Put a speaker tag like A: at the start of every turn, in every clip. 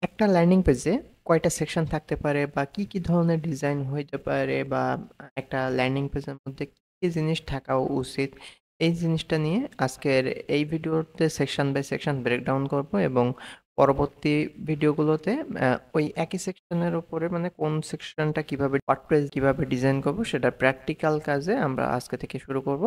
A: একটা ল্যান্ডিং পেজে কয়টা সেকশন থাকতে পারে বা কি কি ধরনের ডিজাইন হইতে পারে বা একটা ল্যান্ডিং পেজের মধ্যে কি কি জিনিস থাকা উচিত, এই জিনিসটা নিয়ে আজকের এই ভিডিওতে সেকশন বাই সেকশন ব্রেকডাউন করব এবং পরবর্তী ভিডিওগুলোতে ওই একই সেকশনের উপরে মানে কোন সেকশনটা কিভাবে ওয়ার্ডপ্রেস কিভাবে ডিজাইন করব সেটা প্র্যাকটিক্যাল কাজে আমরা আজকে থেকে শুরু করব।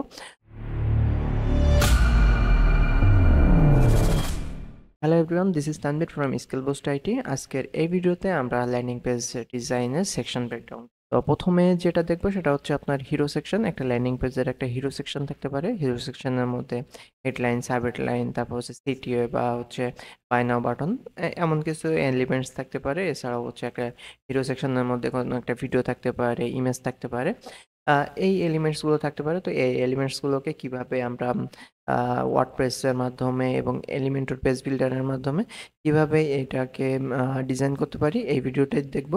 A: Hello everyone, this is Tanvir from skill boost IT. আজকের এই ভিডিওতে আমরা ল্যান্ডিং পেজ ডিজাইনের সেকশন ব্রেকডাউন। তো প্রথমে যেটা দেখবো সেটা হচ্ছে আপনার হিরো সেকশন। একটা ল্যান্ডিং পেজের একটা হিরো সেকশন থাকতে পারে। হিরো সেকশনের মধ্যে হেডলাইন, সাব হেডলাইন, তারপর হচ্ছে সিটিও বা হচ্ছে বাই নাও বাটন, এমন কিছু এলিমেন্টস থাকতে পারে। এছাড়াও হচ্ছে একটা হিরো সেকশনের মধ্যে কোনো একটা ভিডিও থাকতে পারে, ইমেজ থাকতে পারে। এই এলিমেন্টসগুলো থাকতে পারে। তো এই এলিমেন্টসগুলোকে কিভাবে আমরা ওয়ার্ডপ্রেসের মাধ্যমে এবং এলিমেন্টর পেজ বিল্ডারের মাধ্যমে কিভাবে এটাকে ডিজাইন করতে পারি, এই ভিডিওটাই দেখব।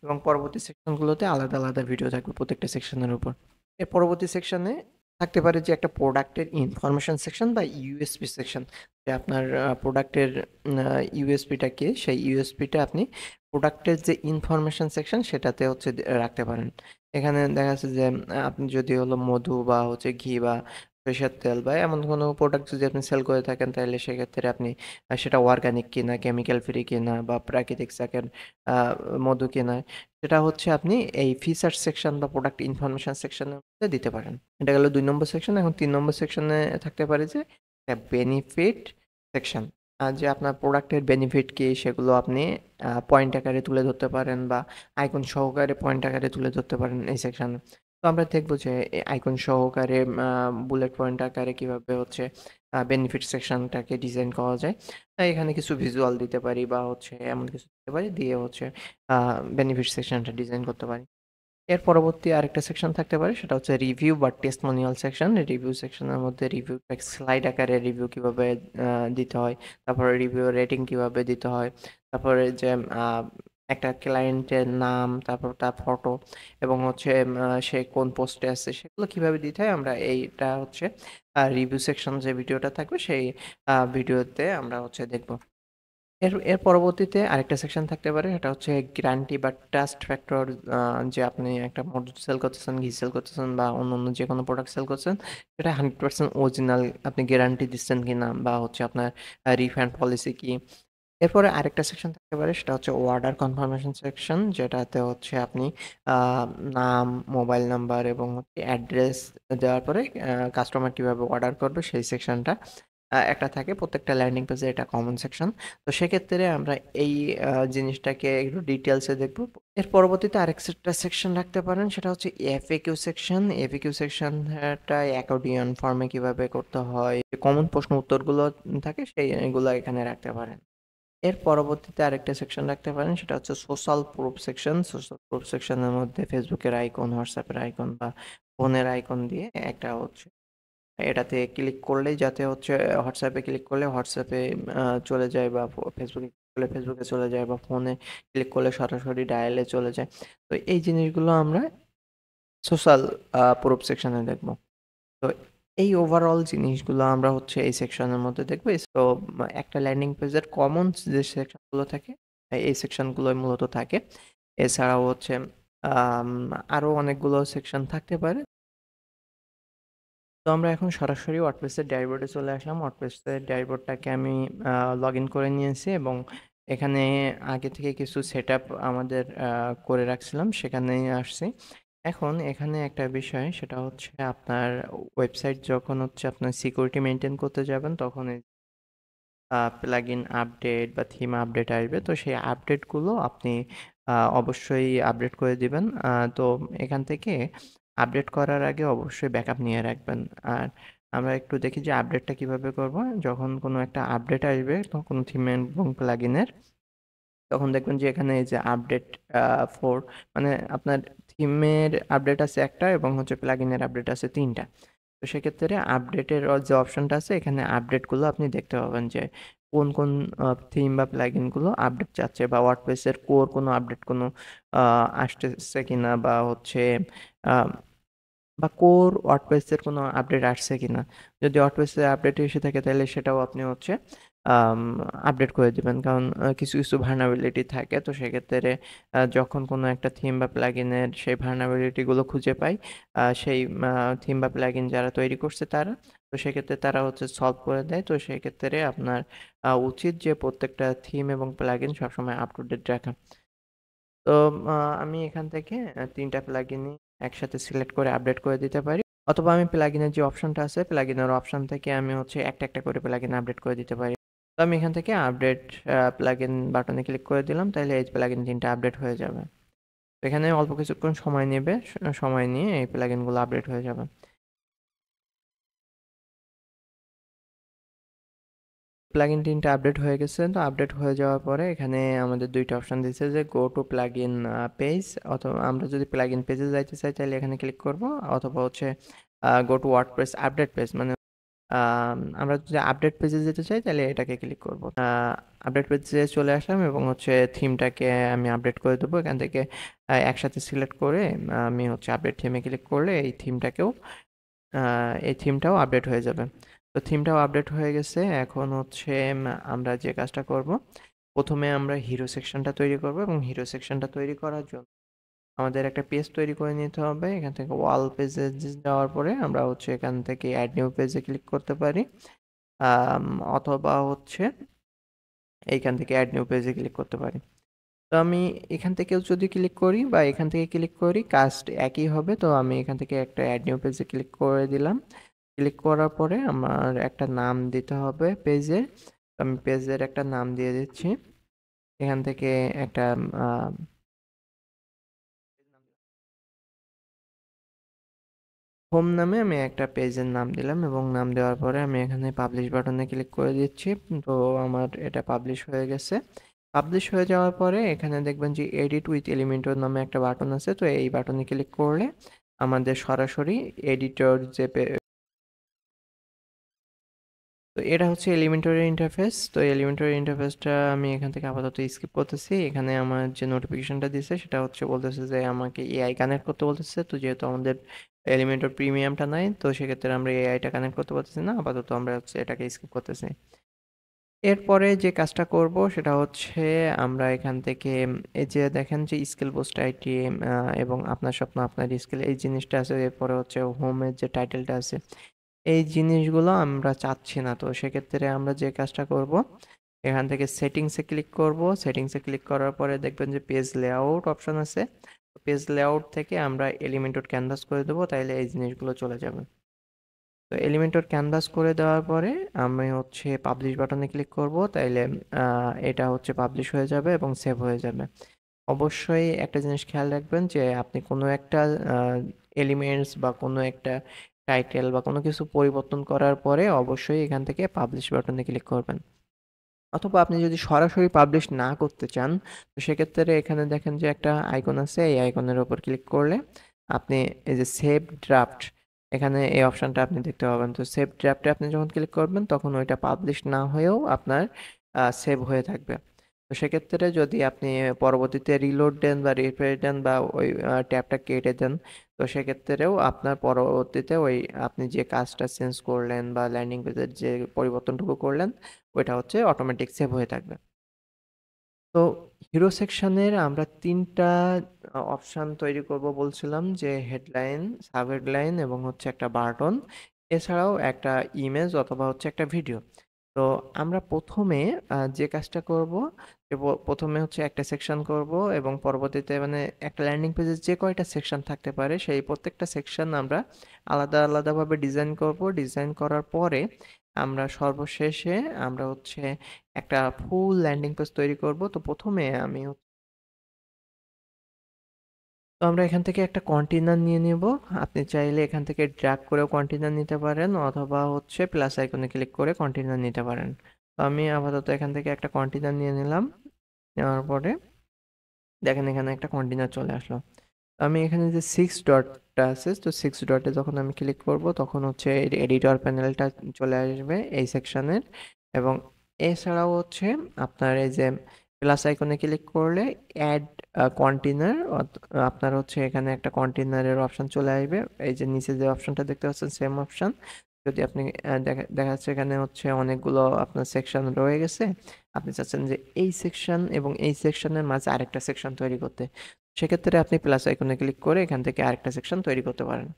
A: এবং পরবর্তী সেকশনগুলোতে আলাদা আলাদা ভিডিও থাকবে প্রত্যেকটা সেকশনের উপর। এর পরবর্তী সেকশনে থাকতে পারে যে একটা প্রোডাক্টের ইনফরমেশন সেকশন বা ইউএসপি সেকশন, যে আপনার প্রোডাক্টের ইউএসপিটা কি, সেই ইউএসপিটা আপনি প্রোডাক্টের যে ইনফরমেশন সেকশন সেটাতে হচ্ছে রাখতে পারেন। এখানে দেখা যাচ্ছে যে আপনি যদি হলো মধু বা হচ্ছে ঘি বা সরিষার তেল বা এমন কোনো প্রোডাক্ট যদি আপনি সেল করে থাকেন, তাহলে সেক্ষেত্রে আপনি সেটা অর্গানিক কিনা, কেমিক্যাল ফ্রি কিনা বা প্রাকৃতিক চাকের মধু কিনা, সেটা হচ্ছে আপনি এই ফিচার সেকশন বা প্রোডাক্ট ইনফরমেশন সেকশনের মধ্যে দিতে পারেন। এটা গেল 2 নম্বর সেকশন। এখন 3 নম্বর সেকশনে থাকতে পারে যে একটা বেনিফিট সেকশন। আর যে আপনার প্রোডাক্টের বেনিফিট কি সেগুলো আপনি পয়েন্ট আকারে তুলে ধরতে পারেন বা আইকন সহকারে পয়েন্ট আকারে তুলে ধরতে পারেন এই সেকশনে। তো আমরা দেখবো যে আইকন সহকারে বুলেট পয়েন্ট আকারে কিভাবে হচ্ছে বেনিফিট সেকশনটাকে ডিজাইন করা যায়। এখানে কিছু ভিজুয়াল দিতে পারি বা হচ্ছে এমন কিছু দিতে পারি, দিয়ে হচ্ছে বেনিফিট সেকশনটা ডিজাইন করতে পারি। এর পরবর্তী আরেকটা সেকশন থাকতে পারে, সেটা হচ্ছে রিভিউ বা টেস্টিমোনিয়াল সেকশন। রিভিউ সেকশনের মধ্যে রিভিউ স্লাইড আকারে রিভিউ কিভাবে দিতে হয়, তারপরে রিভিউ রেটিং কিভাবে দিতে হয়, তারপরে যে একটা ক্লায়েন্টের নাম, তারপর তার ফটো এবং হচ্ছে সে কোন পোস্টে আছে সেগুলো কিভাবে দিতে হয়, আমরা এইটা হচ্ছে রিভিউ সেকশন যে ভিডিওটা থাকবে সেই ভিডিওতে আমরা হচ্ছে দেখব। এর এর পরবর্তীতে আরেকটা সেকশন থাকতে পারে, সেটা হচ্ছে গ্যারান্টি বা ট্রাস্ট ফ্যাক্টর। যে আপনি একটা মধু সেল করতেছেন, ঘি সেল করতেছেন বা অন্য যে কোনো প্রোডাক্ট সেল করছেন, সেটা 100% অরিজিনাল আপনি গ্যারান্টি দিচ্ছেন কিনা বা হচ্ছে আপনার রিফান্ড পলিসি কি। এরপরে আরেকটা সেকশন থাকতে পারে, সেটা হচ্ছে অর্ডার কনফার্মেশন সেকশন, যেটাতে হচ্ছে আপনি আহ, নাম, মোবাইল নাম্বার এবং হচ্ছে অ্যাড্রেস দেওয়ার পরে কাস্টমার কিভাবে অর্ডার করবে সেই সেকশনটা একটা থাকে প্রত্যেকটা ল্যান্ডিং পেজে। এটা কমন সেকশন। তো সেক্ষেত্রে আমরা এই জিনিসটাকে একটু ডিটেলসে দেখব। এর পরবর্তীতে আরেকটা সেকশন রাখতে পারেন, সেটা হচ্ছে এফএকিউ সেকশন। এফএকিউ সেকশনটা অ্যাকর্ডিয়ন ফর্মে কিভাবে করতে হয়, কমন প্রশ্ন উত্তরগুলো থাকে সেইগুলো এখানে রাখতে পারেন। এর পরবর্তীতে আরেকটা সেকশন রাখতে পারেন, সেটা হচ্ছে social proof section. Social proof সেকশনের মধ্যে ফেসবুকের আইকন, হোয়াটসঅ্যাপের আইকন বা ফোনের আইকন দিয়ে একটা হচ্ছে এটাতে ক্লিক করলেই যাতে হচ্ছে হোয়াটসঅ্যাপে ক্লিক করলে হোয়াটসঅ্যাপে চলে যায় বা ফেসবুকে করলে ফেসবুকে চলে যায় বা ফোনে ক্লিক করলে সরাসরি ডায়ালে চলে যায়। তো এই জিনিসগুলো আমরা সোশ্যাল প্রুফ সেকশনে দেখবো। তো এই ওভারঅল জিনিসগুলো আমরা হচ্ছে এই সেকশনের মধ্যে দেখবো। তো একটা ল্যান্ডিং পেজের কমন যে সেকশনগুলো থাকে, এই সেকশনগুলোই মূলত থাকে। এছাড়াও হচ্ছে আম, আরো অনেকগুলো সেকশন থাকতে পারে। তো আমরা এখন সরাসরি ওয়ার্ডপ্রেসের ড্যাশবোর্ডে চলে আসলাম। ওয়ার্ডপ্রেসের ড্যাশবোর্ডটাকে আমি লগ ইন করে নিয়েছি এবং এখানে আগে থেকে কিছু সেট আপ আমাদের করে রাখছিলাম, সেখানেই আসছি। এখন এখানে একটা বিষয়, সেটা হচ্ছে আপনার ওয়েবসাইট যখন হচ্ছে আপনার সিকিউরিটি মেনটেন করতে যাবেন, তখন প্লাগইন আপডেট বা থিম আপডেট আসবে। তো সেই আপডেটগুলো আপনি অবশ্যই আপডেট করে দিবেন। তো এখান থেকে আপডেট করার আগে অবশ্যই ব্যাকআপ নিয়ে রাখবেন। আর আমরা একটু দেখি যে আপডেটটা কিভাবে করব। যখন কোনো একটা আপডেট আসবে তখন কোনো থিম এবং প্লাগইনের, তখন দেখবেন যে এখানে এই যে আপডেট 4, মানে আপনার থিমের আপডেট আছে একটা এবং হচ্ছে প্লাগইনের আপডেট আছে 3টা। তো সেক্ষেত্রে আপডেটের যে অপশনটা আছে, এখানে আপডেটগুলো আপনি দেখতে পাবেন যে কোন কোন থিম বা প্লাগইনগুলো আপডেট চাচ্ছে বা ওয়ার্ডপ্রেসের কোর কোনো আপডেট কোনো আসতেছে কিনা বা হচ্ছে আহ, বা কোর ওয়ার্ডপ্রেসের কোনো আপডেট আসছে কিনা। যদি ওয়ার্ডপ্রেসের আপডেট এসে থাকে তাহলে সেটাও আপনি হচ্ছে আপডেট করে দিবেন। কারণ কিছু কিছু ভার্নাবিলিটি থাকে, তো সেক্ষেত্রে যখন কোনো একটা থিম বা প্লাগইনের সেই ভার্নাবিলিটিগুলো খুঁজে পায় সেই থিম বা প্লাগইন যারা তৈরি করছে তারা, তো সেক্ষেত্রে তারা হচ্ছে সলভ করে দেয়। তো সেক্ষেত্রে আপনার উচিত যে প্রত্যেকটা থিম এবং প্লাগইন সবসময় আপ টু ডেট রাখা। তো আমি এখান থেকে ৩টা প্লাগইনই একসাথে সিলেক্ট করে আপডেট করে দিতে পারি। অথবা আমি প্লাগইনের যে অপশনটা আছে, প্লাগইনের অপশন থেকে আমি হচ্ছে একটা একটা করে প্লাগইন আপডেট করে দিতে পারি। তো আমি এখান থেকে আপডেট প্লাগইন বাটনে ক্লিক করে দিলাম, তাহলে এই প্লাগইন ৩টা আপডেট হয়ে যাবে। তো এখানে অল্প কিছুক্ষণ সময় নেবে, সময় নিয়ে এই প্লাগইনগুলো আপডেট হয়ে যাবে। প্লাগইন ৩টা আপডেট হয়ে গেছে। তো আপডেট হয়ে যাওয়ার পরে এখানে আমাদের ২টা অপশন দিচ্ছে যে গো টু প্লাগইন পেজ, অথবা আমরা যদি প্লাগইন পেজে যাইতে চাই তাহলে এখানে ক্লিক করব, অথবা হচ্ছে go to WordPress update page, মানে আমরা যদি আপডেট পেজে যেতে চাই তাহলে এটাকে ক্লিক করব। আপডেট পেজে চলে আসলাম এবং হচ্ছে থিমটাকে আমি আপডেট করে দেবো এখান থেকে। একসাথে সিলেক্ট করে আমি হচ্ছে আপডেট থিমে ক্লিক করলে এই থিমটাও আপডেট হয়ে যাবে। তো থিমটাও আপডেট হয়ে গেছে। এখন হচ্ছে আমরা যে কাজটা করব, প্রথমে আমরা হিরো সেকশনটা তৈরি করব, এবং হিরো সেকশনটা তৈরি করার জন্য আমাদের একটা পেজ তৈরি করে নিতে হবে। এখান থেকে ওয়াল পেজে যাওয়ার পরে আমরা হচ্ছে এখান থেকে অ্যাড নিউ পেজে ক্লিক করতে পারি, আম, অথবা হচ্ছে এইখান থেকে অ্যাড নিউ পেজে ক্লিক করতে পারি। তো আমি এখান থেকেও যদি ক্লিক করি বা এখান থেকে ক্লিক করি, কাজ একই হবে। তো আমি এখান থেকে একটা অ্যাড নিউ পেজে ক্লিক করে দিলাম। ক্লিক করার পরে আমার একটা নাম দিতে হবে পেজের। আমি পেজের একটা নাম দিয়ে দিচ্ছি। এখান থেকে একটা হোম নামে আমি একটা পেজের নাম দিলাম, এবং নাম দেওয়ার পরে আমি এখানে পাবলিশ বাটনে ক্লিক করে দিচ্ছি। তো আমার এটা পাবলিশ হয়ে গেছে। পাবলিশ হয়ে যাওয়ার পরে এখানে দেখবেন যে এডিট উইথ এলিমেন্টর নামে একটা বাটন আছে। তো এই বাটনে ক্লিক করলে আমাদের সরাসরি এডিটর যে তো এটা হচ্ছে এলিমেন্টরি ইন্টারফেস। তো এলিমেন্টরি ইন্টারফেসটা আমি এখান থেকে আপাতত স্কিপ করতেছি। এখানে আমার যে নোটিফিকেশনটা দিছে সেটা হচ্ছে বলতেছে যে আমাকে এআই কানেক্ট করতে বলতেছে। তো যেহেতু আমাদের এলিমেন্টর প্রিমিয়ামটা নাই, তো সেক্ষেত্রে আমরা এআইটা কানেক্ট করতে পারতেছি না, আপাতত আমরা হচ্ছে এটাকে স্কিপ করতেছি। এরপরে যে কাজটা করব সেটা হচ্ছে আমরা এখান থেকে এই যে দেখেন যে স্কিল পোস্ট আইটি এবং আপনার স্বপ্ন আপনার স্কিল, এই জিনিসটা আছে। এরপরে হচ্ছে হোমের যে টাইটেলটা আছে, এই জিনিসগুলো আমরা চাচ্ছি না। তো সেক্ষেত্রে আমরা যে কাজটা করব, এখান থেকে সেটিংসে ক্লিক করব। সেটিংসে ক্লিক করার পরে দেখবেন যে পেজ লেআউট অপশন আছে। পেজ লেআউট থেকে আমরা এলিমেন্টর ক্যানভাস করে দেবো, তাইলে এই জিনিসগুলো চলে যাবে। তো এলিমেন্টর ক্যানভাস করে দেওয়ার পরে আমি হচ্ছে পাবলিশ বাটনে ক্লিক করব, তাইলে এটা হচ্ছে পাবলিশ হয়ে যাবে এবং সেভ হয়ে যাবে। অবশ্যই একটা জিনিস খেয়াল রাখবেন যে আপনি কোনো একটা এলিমেন্টস বা কোনো একটা টাইটেল বা কোনো কিছু পরিবর্তন করার পরে অবশ্যই এখান থেকে পাবলিশ বাটনে ক্লিক করবেন। অথবা আপনি যদি সরাসরি পাবলিশ না করতে চান, তো সেক্ষেত্রে এখানে দেখেন যে একটা আইকন আছে, এই আইকনের উপর ক্লিক করলে আপনি এই যে সেভ ড্রাফট, এখানে এই অপশনটা আপনি দেখতে পাবেন। তো সেভ ড্রাফটে আপনি যখন ক্লিক করবেন তখন ওইটা পাবলিশ না হয়েও আপনার সেভ হয়ে থাকবে। তো সেক্ষেত্রে যদি আপনি পরবর্তীতে রিলোড দেন বা রিফ্রেশ দেন বা ওই ট্যাবটা কেটে দেন, তো সেক্ষেত্রেও আপনার পরবর্তীতে ওই আপনি যে কাজটা চেঞ্জ করলেন বা ল্যান্ডিং পেজের যে পরিবর্তনটুকু করলেন, ওইটা হচ্ছে অটোমেটিক সেভ হয়ে থাকবে। তো হিরো সেকশনের আমরা ৩টা অপশন তৈরি করব বলছিলাম, যে হেডলাইন, সাব হেডলাইন এবং হচ্ছে একটা বাটন, এছাড়াও একটা ইমেজ অথবা হচ্ছে একটা ভিডিও। তো আমরা প্রথমে যে কাজটা করব, যে প্রথমে হচ্ছে একটা সেকশন করব এবং পরবর্তীতে মানে একটা ল্যান্ডিং পেজে যে কয়টা সেকশন থাকতে পারে সেই প্রত্যেকটা সেকশন আমরা আলাদা আলাদাভাবে ডিজাইন করব। ডিজাইন করার পরে আমরা সর্বশেষে আমরা হচ্ছে একটা ফুল ল্যান্ডিং পেজ তৈরি করব। তো প্রথমে তো আমরা এখান থেকে একটা কন্টেইনার নিয়ে নেব। আপনি চাইলে এখান থেকে ড্র্যাগ করেও কন্টেইনার নিতে পারেন, অথবা হচ্ছে প্লাস আইকনে ক্লিক করে কন্টেইনার নিতে পারেন। তো আমি আপাতত এখান থেকে একটা কন্টেইনার নিয়ে নিলাম। নেওয়ার পরে দেখেন এখানে একটা কন্টেইনার চলে আসলো। তো আমি এখানে যে 6 ডটটা আছে, তো 6 ডটে যখন আমি ক্লিক করব তখন হচ্ছে এডিটর প্যানেলটা চলে আসবে এই সেকশনের। এবং এছাড়াও হচ্ছে আপনার এই যে প্লাস আইকনে ক্লিক করলে অ্যাড কন্টেইনার, আপনার হচ্ছে এখানে একটা কন্টেইনারের অপশন চলে আসবে। এই যে নিচে যে অপশনটা দেখতে পাচ্ছেন সেম অপশন। যদি আপনি দেখা যাচ্ছে এখানে হচ্ছে অনেকগুলো আপনার সেকশন রয়ে গেছে, আপনি চাচ্ছেন যে এই সেকশন এবং এই সেকশনের মাঝে আরেকটা সেকশন তৈরি করতে, সেক্ষেত্রে আপনি প্লাস আইকনে ক্লিক করে এখান থেকে আরেকটা সেকশন তৈরি করতে পারেন।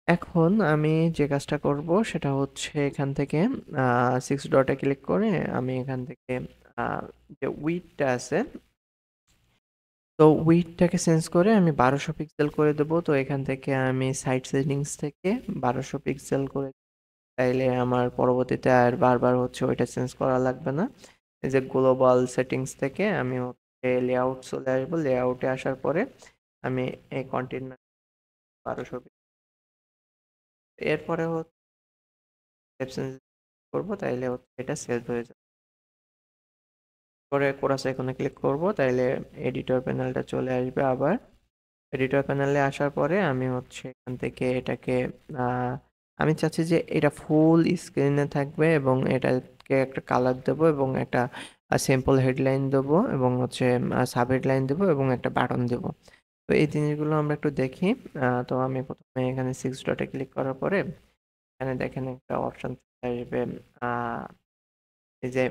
A: এখন আমি যে কাজটা করব সেটা হচ্ছে এখান থেকে 6 ডটে ক্লিক করে আমি এখান থেকে যে উইডথটা আছে, তো উইডথটাকে চেঞ্জ করে আমি 1200 পিক্সেল করে দেবো। তো এখান থেকে আমি সাইড সেটিংস থেকে 1200 পিক্সেল করে, তাইলে আমার পরবর্তীতে আর বারবার হচ্ছে ওইটা চেঞ্জ করা লাগবে না। এই যে গ্লোবাল সেটিংস থেকে আমি হচ্ছে লেআউট চলে আসবো, লেআউটে আসার পরে আমি এই কন্টেন্ট 1200, এরপরে হচ্ছে চেঞ্জ করবো, তাইলে হচ্ছে এটা সেভ হয়ে যাবে। পরে কোরাস আইকনে ক্লিক করব, তাইলে এডিটর প্যানেলটা চলে আসবে আবার। এডিটর প্যানেলে আসার পরে আমি হচ্ছে এখান থেকে এটাকে আমি চাচ্ছি যে এটা ফুল স্ক্রিনে থাকবে এবং এটাকে একটা কালার দেবো এবং একটা সিম্পল হেডলাইন দেবো এবং হচ্ছে সাব হেডলাইন দেবো এবং একটা বাটন দেবো। তো এই জিনিসগুলো আমরা একটু দেখি। তো আমি প্রথমে এখানে 6 ডটে ক্লিক করার পরে এখানে দেখেন একটা অপশন আসবে, এই যে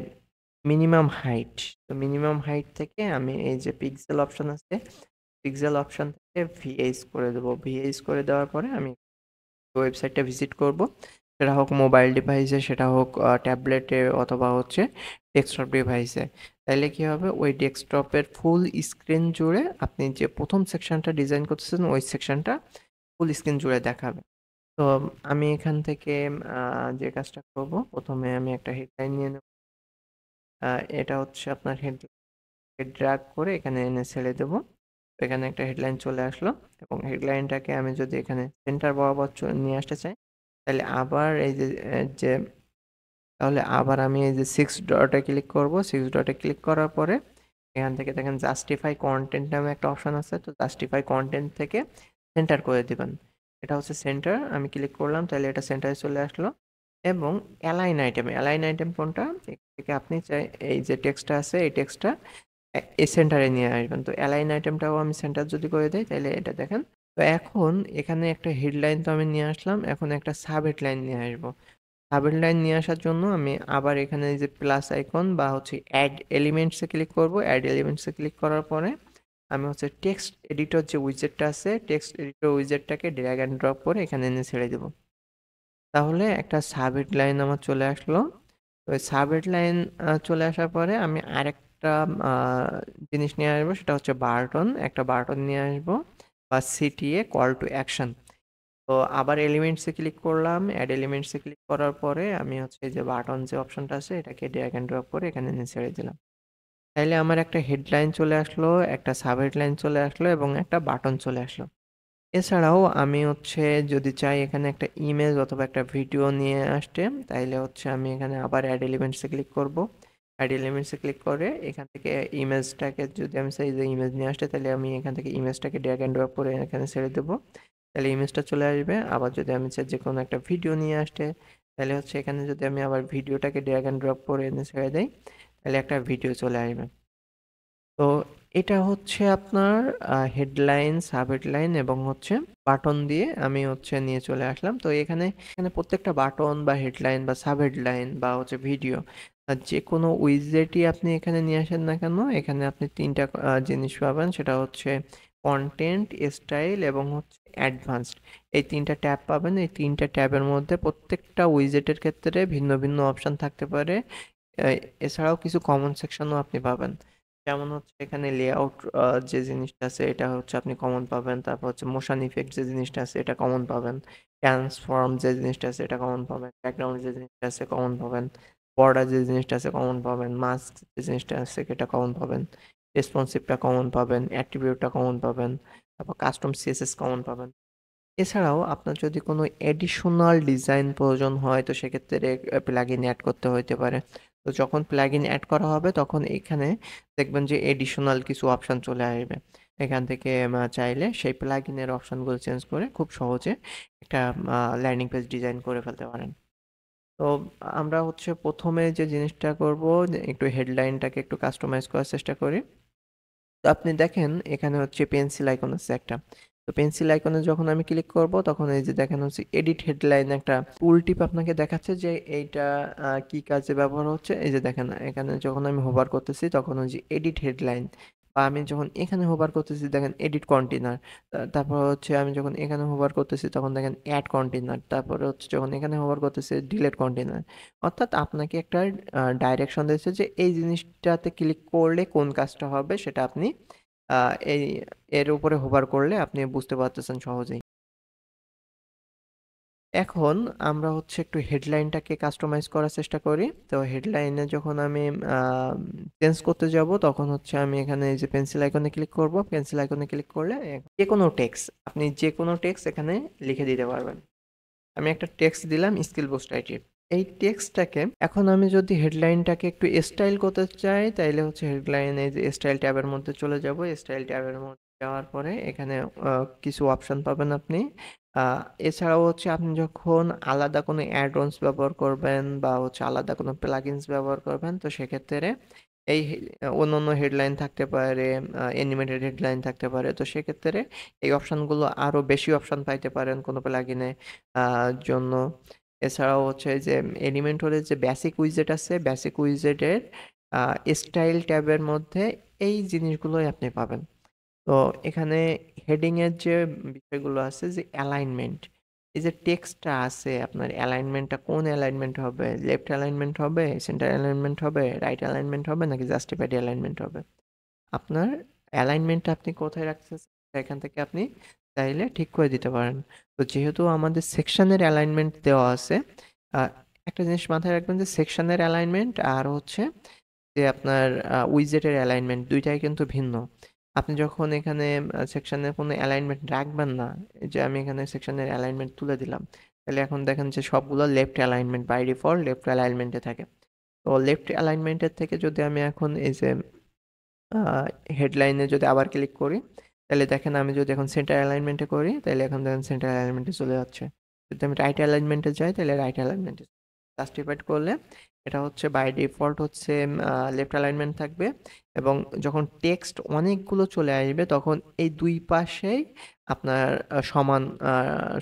A: মিনিমাম হাইট। তো মিনিমাম হাইট থেকে আমি এই যে পিক্সেল অপশন আছে, পিক্সেল অপশন থেকে ভিএইচ করে দেবো। ভিএইচ করে দেওয়ার পরে আমি ওয়েবসাইটটা ভিজিট করব, সেটা হোক মোবাইল ডিভাইসে, সেটা হোক ট্যাবলেটে, অথবা হচ্ছে ডেস্কটপ ডিভাইসে। তাইলে কি হবে, ওই ডেস্কটপের ফুল স্ক্রিন জুড়ে আপনি যে প্রথম সেকশনটা ডিজাইন করতেছেন ওই সেকশনটা ফুল স্ক্রিন জুড়ে দেখাবে। তো আমি এখান থেকে যে কাজটা করব, প্রথমে আমি একটা হেডলাইন নিয়ে নেব। এটা হচ্ছে আপনার ড্র্যাগ করে এখানে এনে ছেড়ে দেবো। এখানে একটা হেডলাইন চলে আসলো এবং হেডলাইনটাকে আমি যদি এখানে সেন্টার বরাবর নিয়ে আসতে চাই, তাহলে আবার এই যে তাহলে আবার আমি এই যে 6 ডটে ক্লিক করব। 6 ডটে ক্লিক করার পরে এখান থেকে দেখেন জাস্টিফাই কন্টেন্ট নামে একটা অপশন আছে, তো জাস্টিফাই কন্টেন্ট থেকে সেন্টার করে দিবেন। এটা হচ্ছে সেন্টার, আমি ক্লিক করলাম, তাহলে এটা সেন্টারে চলে আসলো। এবং অ্যালাইন আইটেম, অ্যালাইন আইটেম কোনটা, থেকে আপনি চাই এই যে টেক্সটটা আছে এই টেক্সটটা এই সেন্টারে নিয়ে আসবেন। তো অ্যালাইন আইটেমটাও আমি সেন্টার যদি করে দেই, তাহলে এটা দেখেন। তো এখন এখানে একটা হেডলাইন তো আমি নিয়ে আসলাম, এখন একটা সাব হেডলাইন নিয়ে আসবো। সাব হেডলাইন নিয়ে আসার জন্য আমি আবার এখানে এই যে প্লাস আইকন বা হচ্ছে অ্যাড এলিমেন্টসে ক্লিক করব। অ্যাড এলিমেন্টসে ক্লিক করার পরে আমি হচ্ছে টেক্সট এডিটর যে উইজেটটা আছে, টেক্সট এডিটর উইজেটটাকে ড্র্যাগ অ্যান্ড ড্রপ করে এখানে এনে ছেড়ে দেবো। তাহলে একটা সাব হেডলাইন আমার চলে আসলো। ওই সাব হেডলাইন চলে আসার পরে আমি আরেকটা জিনিস নিয়ে আসবো, সেটা হচ্ছে বাটন। একটা বাটন নিয়ে আসবো বা সিটিএ কল টু অ্যাকশন। তো আবার এলিমেন্টসে ক্লিক করলাম, অ্যাড এলিমেন্টসে ক্লিক করার পরে আমি হচ্ছে এই যে বাটন যে অপশনটা আছে এটাকে ড্র্যাগ অ্যান্ড ড্রপ করে এখানে এনে ছেড়ে দিলাম। তাইলে আমার একটা হেডলাইন চলে আসলো, একটা সাব হেডলাইন চলে আসলো এবং একটা বাটন চলে আসলো। এছাড়াও আমি হচ্ছে যদি চাই এখানে একটা ইমেজ অথবা একটা ভিডিও নিয়ে আসতে, তাইলে হচ্ছে আমি এখানে আবার অ্যাড এলিমেন্টসে ক্লিক করব। অ্যাড এলিমেন্টসে ক্লিক করে এখান থেকে ইমেজটাকে যদি আমি চাই যে ইমেজ নিয়ে আসতে, তাহলে আমি এখান থেকে ইমেজটাকে ড্র্যাগ অ্যান্ড ড্রপ করে এখানে ছেড়ে দেবো, তাহলে ইমেজটা চলে আসবে। আবার যদি আমি চাই যে কোনো একটা ভিডিও নিয়ে আসতে, তাহলে হচ্ছে এখানে যদি আমি আবার ভিডিওটাকে ড্র্যাগ অ্যান্ড ড্রপ করে এনে ছেড়ে দেই, তাহলে একটা ভিডিও চলে আসবে। তো এটা হচ্ছে আপনার হেডলাইন, সাব হেডলাইন এবং হচ্ছে বাটন দিয়ে আমি হচ্ছে নিয়ে চলে আসলাম। তো এখানে এখানে প্রত্যেকটা বাটন বা হেডলাইন বা সাব হেডলাইন বা হচ্ছে ভিডিও, যে কোনো উইজেটই আপনি এখানে নিয়ে আসেন না কেন, এখানে আপনি তিনটা জিনিস পাবেন, সেটা হচ্ছে কন্টেন্ট, স্টাইল এবং হচ্ছে অ্যাডভান্সড। এই তিনটা ট্যাব পাবেন। এই তিনটা ট্যাবের মধ্যে প্রত্যেকটা উইজেটের ক্ষেত্রে ভিন্ন ভিন্ন অপশন থাকতে পারে। এছাড়াও কিছু কমন সেকশনও আপনি পাবেন। যেমন হচ্ছে এখানে লেআউট যে জিনিসটা আছে এটা হচ্ছে আপনি কমন পাবেন। তারপর হচ্ছে মোশন ইফেক্ট যে জিনিসটা আছে এটা কমন পাবেন। ট্রান্সফর্ম যে জিনিসটা আছে এটা কমন পাবেন। ব্যাকগ্রাউন্ড যে জিনিসটা আছে কমন পাবেন। বর্ডার যে জিনিসটা আছে কমন পাবেন। মাস্ক যে জিনিসটা আছে সেটা কমন পাবেন। রেসপন্সিভটা কমন পাবেন। অ্যাট্রিবিউটটা কমন পাবেন। তারপর কাস্টম সিএসএস কমন পাবেন। এছাড়াও আপনার যদি কোনো এডিশনাল ডিজাইন প্রয়োজন হয়, তো সেক্ষেত্রে প্লাগইন অ্যাড করতে হইতে পারে। তো যখন প্লাগইন অ্যাড করা হবে তখন এখানে দেখবেন যে এডিশনাল কিছু অপশন চলে আসবে। এখান থেকে চাইলে সেই প্লাগইনের অপশনগুলো চেঞ্জ করে খুব সহজে একটা ল্যান্ডিং পেজ ডিজাইন করে ফেলতে পারেন। তো আমরা হচ্ছে প্রথমে যে জিনিসটা করব, যে একটু হেডলাইনটাকে একটু কাস্টমাইজ করার চেষ্টা করি। তো আপনি দেখেন এখানে হচ্ছে পেন্সিল আইকন আছে একটা। তো পেন্সিল আইকনে যখন আমি ক্লিক করব তখন এই যে দেখেন হচ্ছে এডিট হেডলাইন একটা টুল টিপ আপনাকে দেখাচ্ছে যে এইটা কি কাজে ব্যবহার হচ্ছে। এই যে দেখেন এখানে যখন আমি হোভার করতেছি তখন ওই যে এডিট হেডলাইন, বা আমি যখন এখানে হোভার করতেছি দেখেন এডিট কন্টেনার, তারপর হচ্ছে আমি যখন এখানে হোভার করতেছি তখন দেখেন অ্যাড কন্টেনার, তারপরে হচ্ছে যখন এখানে হোভার করতেছি ডিলিট কন্টেনার। অর্থাৎ আপনাকে একটা ডাইরেকশন দিচ্ছে যে এই জিনিসটাতে ক্লিক করলে কোন কাজটা হবে সেটা আপনি এই এর উপরে হোভার করলে আপনি বুঝতে পারতেছেন সহজেই। এখন আমরা হচ্ছে একটু হেডলাইনটাকে কাস্টমাইজ করার চেষ্টা করি। তো হেডলাইনে যখন আমি চেঞ্জ করতে যাব তখন হচ্ছে আমি এখানে এই যে পেন্সিল আইকনে ক্লিক করব। পেন্সিল আইকনে ক্লিক করলে যে কোনো টেক্সট, আপনি যে কোনো টেক্সট এখানে লিখে দিতে পারবেন। আমি একটা টেক্সট দিলাম স্কিল বুস্ট আইটি। এই টেক্সটটাকে এখন আমি যদি হেডলাইনটাকে একটু স্টাইল করতে চাই তাইলে হচ্ছে হেডলাইন এই যে স্টাইল ট্যাবের মধ্যে চলে যাব। স্টাইল ট্যাবের মধ্যে যাওয়ার পরে এখানে কিছু অপশন পাবেন আপনি। এছাড়াও হচ্ছে আপনি যখন আলাদা কোনো অ্যাড-অনস ব্যবহার করবেন বা হচ্ছে আলাদা কোনো প্লাগইনস ব্যবহার করবেন তো সেক্ষেত্রে এই অন্যান্য হেডলাইন থাকতে পারে, অ্যানিমেটেড হেডলাইন থাকতে পারে। তো সেক্ষেত্রে এই অপশনগুলো আরো বেশি অপশন পাইতে পারেন কোনো প্লাগইনে জন্য। এছাড়াও হচ্ছে যে এলিমেন্টরের যে বেসিক উইজেট আছে, বেসিক উইজেটের স্টাইল ট্যাবের মধ্যে এই জিনিসগুলোই আপনি পাবেন। তো এখানে হেডিং এর যে বিষয়গুলো আছে যে অ্যালাইনমেন্ট, এই যে টেক্সটটা আছে আপনার অ্যালাইনমেন্টটা কোন অ্যালাইনমেন্ট হবে, লেফট অ্যালাইনমেন্ট হবে, সেন্টার অ্যালাইনমেন্ট হবে, রাইট অ্যালাইনমেন্ট হবে নাকি জাস্টিফাইড অ্যালাইনমেন্ট হবে। আপনার অ্যালাইনমেন্টটা আপনি কোথায় রাখছেন এখান থেকে আপনি চাইলে ঠিক করে দিতে পারেন। তো যেহেতু আমাদের সেকশনের অ্যালাইনমেন্ট দেওয়া আছে, একটা জিনিস মাথায় রাখবেন যে সেকশনের অ্যালাইনমেন্ট আর হচ্ছে যে আপনার উইজেটের অ্যালাইনমেন্ট দুইটাই কিন্তু ভিন্ন। আপনি যখন এখানে সেকশনের কোনো অ্যালাইনমেন্ট রাখবেন না, এই যে আমি এখানে সেকশনের অ্যালাইনমেন্ট তুলে দিলাম, তাহলে এখন দেখেন যে সবগুলো left alignment by default left অ্যালাইনমেন্টে থাকে। তো লেফট অ্যালাইনমেন্টের থেকে যদি আমি এখন এই যে হেডলাইনে যদি আবার ক্লিক করি তাহলে দেখেন আমি যদি এখন সেন্টার অ্যালাইনমেন্টে করি তাহলে এখন দেখেন সেন্টার অ্যালাইনমেন্টে চলে যাচ্ছে। যদি আমি রাইট অ্যালাইনমেন্টে যাই তাহলে রাইট অ্যালাইনমেন্টে জাস্টিফাইড করলে এটা হচ্ছে বাই ডিফল্ট হচ্ছে লেফট অ্যালাইনমেন্ট থাকবে। এবং যখন টেক্সট অনেকগুলো চলে আসবে তখন এই দুই পাশেই আপনার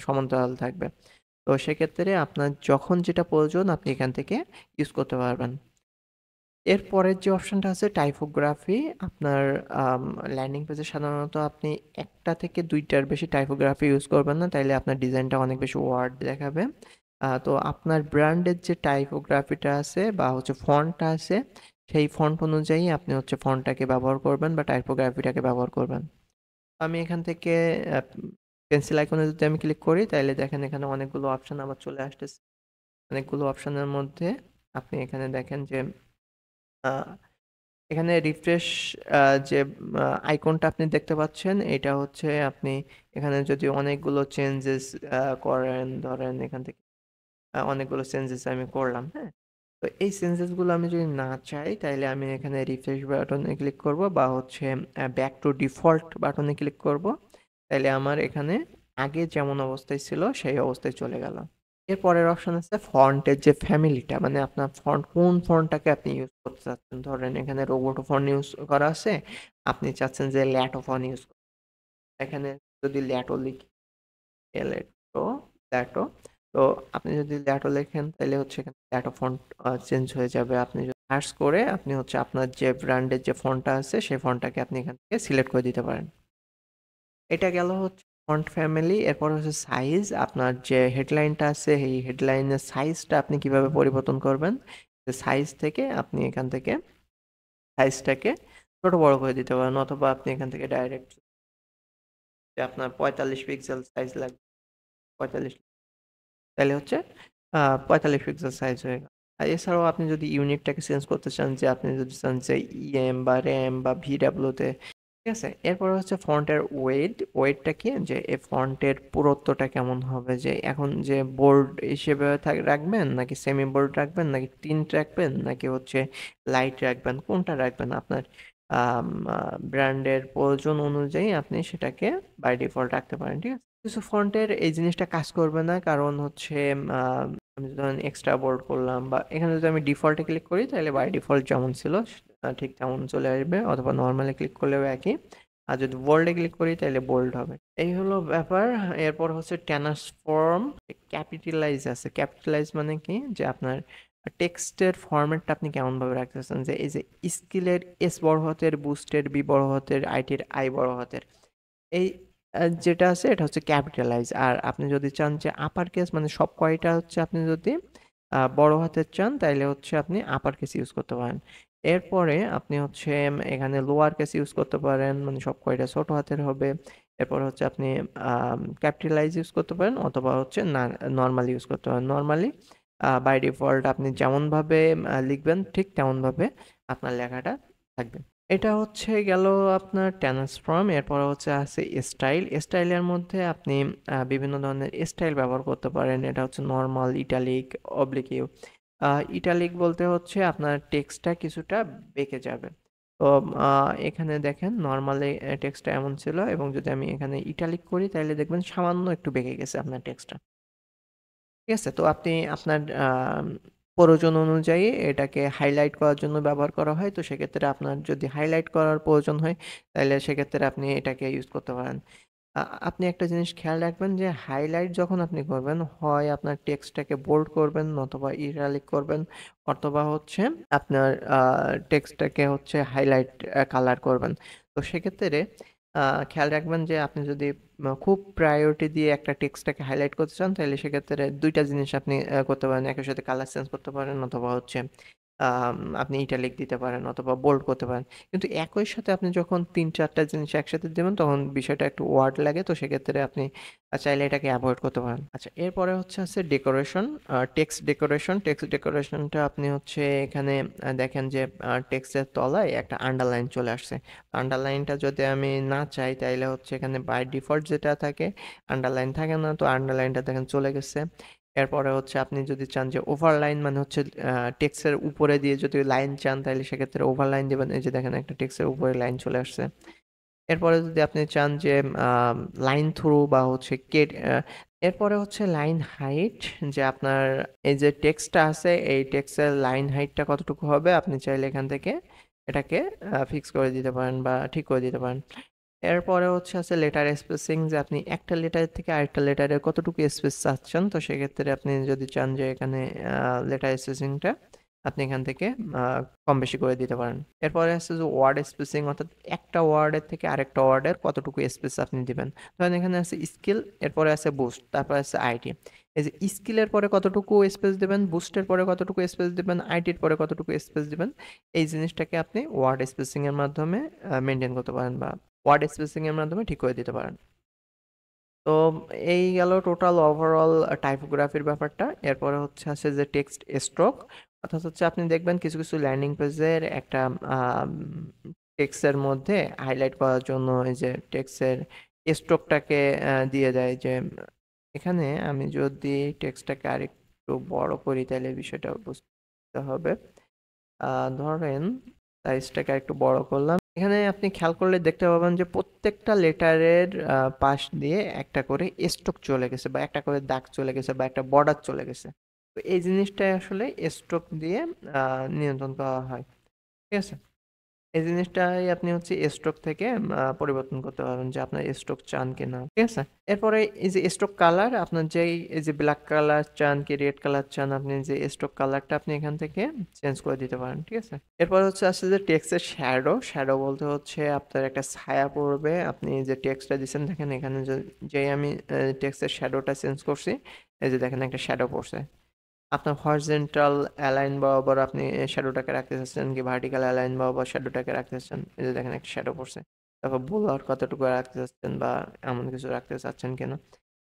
A: সমান্তরাল থাকবে। তো সেক্ষেত্রে আপনার যখন যেটা প্রয়োজন আপনি এখান থেকে ইউজ করতে পারবেন। এরপরের যে অপশনটা আছে টাইপোগ্রাফি, আপনার ল্যান্ডিং পেজে সাধারণত আপনি একটা থেকে দুইটার বেশি টাইপোগ্রাফি ইউজ করবেন না, তাইলে আপনার ডিজাইনটা অনেক বেশি ওয়ার্ড দেখাবে। তো আপনার ব্র্যান্ডের যে টাইপোগ্রাফিটা আছে বা হচ্ছে ফন্টটা আছে সেই ফন্ট অনুযায়ী আপনি হচ্ছে ফন্টটাকে ব্যবহার করবেন বা টাইপোগ্রাফিটাকে ব্যবহার করবেন। আমি এখান থেকে পেন্সিল আইকনে যদি আমি ক্লিক করি তাহলে দেখেন এখানে অনেকগুলো অপশন আবার চলে আসতেছে। অনেকগুলো অপশনের মধ্যে আপনি এখানে দেখেন যে আহ, এখানে রিফ্রেশ যে আইকনটা আপনি দেখতে পাচ্ছেন এটা হচ্ছে আপনি এখানে যদি অনেকগুলো চেঞ্জেস করেন, ধরেন এখান থেকে অনেকগুলো চেঞ্জেস আমি করলাম, হ্যাঁ। তো এই চেঞ্জেসগুলো আমি যদি না চাই তাহলে আমি এখানে রিফ্রেশ বাটনে ক্লিক করব বা হচ্ছে ব্যাক টু ডিফল্ট বাটনে ক্লিক করব। তাহলে আমার এখানে আগে যেমন অবস্থায় ছিল সেই অবস্থায় চলে গেল। এর পরের অপশন আছে ফন্টের যে ফ্যামিলিটা, মানে আপনার ফন্ট কোন ফন্টটাকে আপনি ইউজ করতে চাচ্ছেন। ধরেন এখানে রোবোটো ফন্ট ইউজ করা আছে, আপনি চাচ্ছেন যে ল্যাটো ফন্ট ইউজ করতে। এখানে যদি ল্যাটো লিখি, ল্যাটো, ল্যাটো, তো আপনি যদি ল্যাটো লেখেন তাহলে হচ্ছে এখানে ল্যাটো ফন্ট চেঞ্জ হয়ে যাবে। আপনি যদি সার্চ করে আপনি হচ্ছে আপনার যে ব্র্যান্ডের যে ফন্টটা আছে সেই ফন্টটাকে আপনি এখান থেকে সিলেক্ট করে দিতে পারেন। এটা গেল হচ্ছে ফন্ট ফ্যামিলি। এরপর হচ্ছে সাইজ, আপনার যে হেডলাইনটা আছে এই হেডলাইনের সাইজটা আপনি কিভাবে পরিবর্তন করবেন। সাইজ থেকে আপনি এখান থেকে সাইজটাকে ছোট বড় করে দিতে পারেন, অথবা আপনি এখান থেকে ডাইরেক্ট যে আপনার 45 পিক্সেল সাইজ লাগবে, 45, তাহলে হচ্ছে 45 পিক্সেল সাইজ হয়ে গেল। আর এছাড়াও আপনি যদি ইউনিটটাকে চেঞ্জ করতে চান, যে আপনি যদি চান যে ইএম বা র্যাম বা ভিডাব্লিউতে, ঠিক আছে। এরপর হচ্ছে ফন্টের ওয়েটটা কি, যে এই ফন্টের পুরুত্বটা কেমন হবে, যে এখন যে বোল্ড হিসেবে রাখবেন নাকি সেমি বোল্ড রাখবেন নাকি টিন্ট রাখবেন নাকি হচ্ছে লাইট রাখবেন, কোনটা রাখবেন আপনার ব্র্যান্ডের প্রয়োজন অনুযায়ী আপনি সেটাকে বাই ডিফল্ট রাখতে পারেন, ঠিক আছে। কিছু ফন্টের এই জিনিসটা কাজ করবে না, কারণ হচ্ছে আমি ধরেন এক্সট্রা বোল্ড করলাম বা এখানে যদি আমি ডিফল্টে ক্লিক করি তাহলে বাই ডিফল্ট যেমন ছিল ঠিক তেমন চলে আসবে, অথবা নর্মালি ক্লিক করলেও একই। আর যদি বোল্ডে ক্লিক করি তাহলে বোল্ড হবে। এই হলো ব্যাপার। এরপর হচ্ছে ট্রান্সফর্ম ক্যাপিটালাইজ আছে। ক্যাপিটালাইজ মানে কি, যে আপনার টেক্সটের ফরম্যাটটা আপনি কেমন ভাবে রাখতেছেন, যে এই যে স্কিলের এস বড় হাতের, বুস্টের বি বড় হাতের, আইটির আই বড় হাতের, এই যেটা আছে এটা হচ্ছে ক্যাপিটালাইজ। আর আপনি যদি চান যে আপার কেস মানে সব কয়টা হচ্ছে, আপনি যদি বড় হাতের চান তাইলে হচ্ছে আপনি আপার কেস ইউজ করতে পারেন। এরপরে আপনি হচ্ছে এখানে লোয়ার কেস ইউজ করতে পারেন, মানে সব কয়টা ছোট হাতের হবে। এরপর হচ্ছে আপনি ক্যাপিটালাইজ ইউজ করতে পারেন, অথবা হচ্ছে না নর্মালি ইউজ করতে পারেন। নর্মালি বাই ডিফল্ট আপনি যেমনভাবে লিখবেন ঠিক তেমনভাবে আপনার লেখাটা থাকবে। এটা হচ্ছে গেল আপনার ট্রান্সফর্ম। এরপরে হচ্ছে আছে স্টাইল। স্টাইলের মধ্যে আপনি বিভিন্ন ধরনের স্টাইল ব্যবহার করতে পারেন। এটা হচ্ছে নর্মাল, ইটালিক, অবলিক ইউ। ইটালিক বলতে হচ্ছে আপনার টেক্সটটা কিছুটা বেঁকে যাবে। তো এখানে দেখেন নর্মালি টেক্সটটা এমন ছিল, এবং যদি আমি এখানে ইটালিক করি তাহলে দেখবেন সামান্য একটু বেঁকে গেছে আপনার টেক্সটটা। ঠিক আছে? তো আপনি আপনার প্রয়োজন অনুযায়ী এটাকে হাইলাইট করার জন্য ব্যবহার করা হয়। তো সেক্ষেত্রে আপনার যদি হাইলাইট করার প্রয়োজন হয়, তাহলে সেক্ষেত্রে আপনি এটাকে ইউজ করতে পারেন। আ আপনি একটা জিনিস খেয়াল রাখবেন যে হাইলাইট যখন আপনি করবেন, হয় আপনার টেক্সটটাকে বোল্ড করবেন, অথবা ইটালিক করবেন, অথবা হচ্ছে আপনার টেক্সটটাকে হচ্ছে হাইলাইট কালার করবেন। তো সেক্ষেত্রে খেয়াল রাখবেন যে আপনি যদি খুব প্রায়োরিটি দিয়ে একটা টেক্সটটাকে হাইলাইট করতে চান, তাহলে সেক্ষেত্রে ২ টা জিনিস আপনি করতে পারেন। একই সাথে কালার চেঞ্জ করতে পারেন, অথবা হচ্ছে আপনি ইটালিক দিতে পারেন, অথবা বোল্ড করতে পারেন। কিন্তু একই সাথে আপনি যখন ৩-৪ টা জিনিস একসাথে দিবেন, তখন বিষয়টা একটু ওয়ার্ড লাগে। তো সেক্ষেত্রে আপনি চাইলে এটাকে এভয়েড করতে পারেন। আচ্ছা, এরপরে হচ্ছে ডেকোরেশন, টেক্সট ডেকোরেশন। টেক্সট ডেকোরেশনটা আপনি হচ্ছে এখানে দেখেন যে টেক্সটের তলায় একটা আন্ডারলাইন চলে আসছে। আন্ডারলাইনটা যদি আমি না চাই, তাইলে হচ্ছে এখানে বাই ডিফল্ট যেটা থাকে আন্ডারলাইন থাকে না, তো আন্ডারলাইনটা দেখেন চলে গেছে। এরপরে হচ্ছে আপনি যদি চান যে ওভারলাইন, মানে হচ্ছে টেক্সটের উপরে দিয়ে যদি লাইন চান, তাহলে সেক্ষেত্রে ওভারলাইন দিবেন। এই যে দেখেন একটা টেক্সটের উপরে লাইন চলে আসছে। এরপরে যদি আপনি চান যে লাইন থ্রু বা হচ্ছে এরপরে হচ্ছে লাইন হাইট, যে আপনার এই যে টেক্সটটা আছে এই টেক্সটের লাইন হাইটটা কতটুকু হবে, আপনি চাইলে এখান থেকে এটাকে ফিক্স করে দিতে পারেন বা ঠিক করে দিতে পারেন। এরপরে হচ্ছে আছে লেটার স্পেসিং, যে আপনি একটা লেটার থেকে আরেকটা লেটারে কতটুকু স্পেস চাচ্ছেন। তো সেক্ষেত্রে আপনি যদি চান যে এখানে লেটার স্পেসিংটা আপনি এখান থেকে কম বেশি করে দিতে পারেন। এরপরে আছে যে ওয়ার্ড স্পেসিং, অর্থাৎ একটা ওয়ার্ডের থেকে আরেকটা ওয়ার্ডের কতটুকু স্পেস আপনি দিবেন। ধরেন এখানে আছে স্কিল, এরপরে আছে বুস্ট, তারপরে আছে আইটি। এই যে স্কিলের পরে কতটুকু স্পেস দিবেন, বুস্টের পরে কতটুকু স্পেস দিবেন, আইটির পরে কতটুকু স্পেস দিবেন, এই জিনিসটাকে আপনি ওয়ার্ড স্পেসিং এর মাধ্যমে মেনটেন করতে পারেন, বা ওয়ার্ড স্পেসিং এর মাধ্যমে ঠিক করে দিতে পারেন। তো এই গেল টোটাল ওভারঅল টাইপোগ্রাফির ব্যাপারটা। এরপরে হচ্ছে আছে যে টেক্সট স্ট্রোক, অর্থাৎ হচ্ছে আপনি দেখবেন কিছু কিছু ল্যান্ডিং পেজের একটা টেক্সটের মধ্যে হাইলাইট করার জন্য এই যে টেক্সটের স্ট্রোকটাকে দিয়ে দেয়। যে এখানে আমি যদি টেক্সটটাকে আরেকটু বড় করি তাহলে বিষয়টা বুঝতে হবে। ধরেন সাইজটাকে আরেকটু বড় করলাম। এখানে আপনি খেয়াল করলে দেখতে পাবেন যে প্রত্যেকটা লেটারের পাশ দিয়ে একটা করে স্ট্রোক চলে গেছে, বা একটা করে দাগ চলে গেছে, বা একটা বর্ডার চলে গেছে। তো এই জিনিসটাই আসলে স্ট্রোক দিয়ে নিয়ন্ত্রণ করা হয়। ঠিক আছে? এই জিনিসটাই আপনি হচ্ছে স্ট্রোক থেকে পরিবর্তন করতে পারবেন, যে আপনার স্ট্রোক চান কিনা। ঠিক আছে? এরপরে এই যে স্ট্রোক কালার, আপনার যেই এই যে ব্ল্যাক কালার চান কি রেড কালার চান, আপনি যে স্ট্রোক কালারটা আপনি এখান থেকে চেঞ্জ করে দিতে পারেন। ঠিক আছে? এরপর হচ্ছে আসছে যে টেক্সটের শ্যাডো। শ্যাডো বলতে হচ্ছে আপনার একটা ছায়া পড়বে। আপনি যে টেক্সটটা দিচ্ছেন দেখেন এখানে যেই আমি টেক্সটের শ্যাডোটা চেঞ্জ করছি, এই যে দেখেন একটা শ্যাডো পড়ছে। আপনার হরিজন্টাল অ্যালাইন বরাবর আপনি শ্যাডোটাকে রাখতে চাচ্ছেন, কি ভার্টিক্যাল অ্যালাইন বরাবর শ্যাডোটাকে রাখতে চাচ্ছেন, এই যে দেখেন একটা শ্যাডো পড়ছে। তারপর বোলার কতটুকু রাখতে চাচ্ছেন, বা এমন কিছু রাখতে চাচ্ছেন কিনা,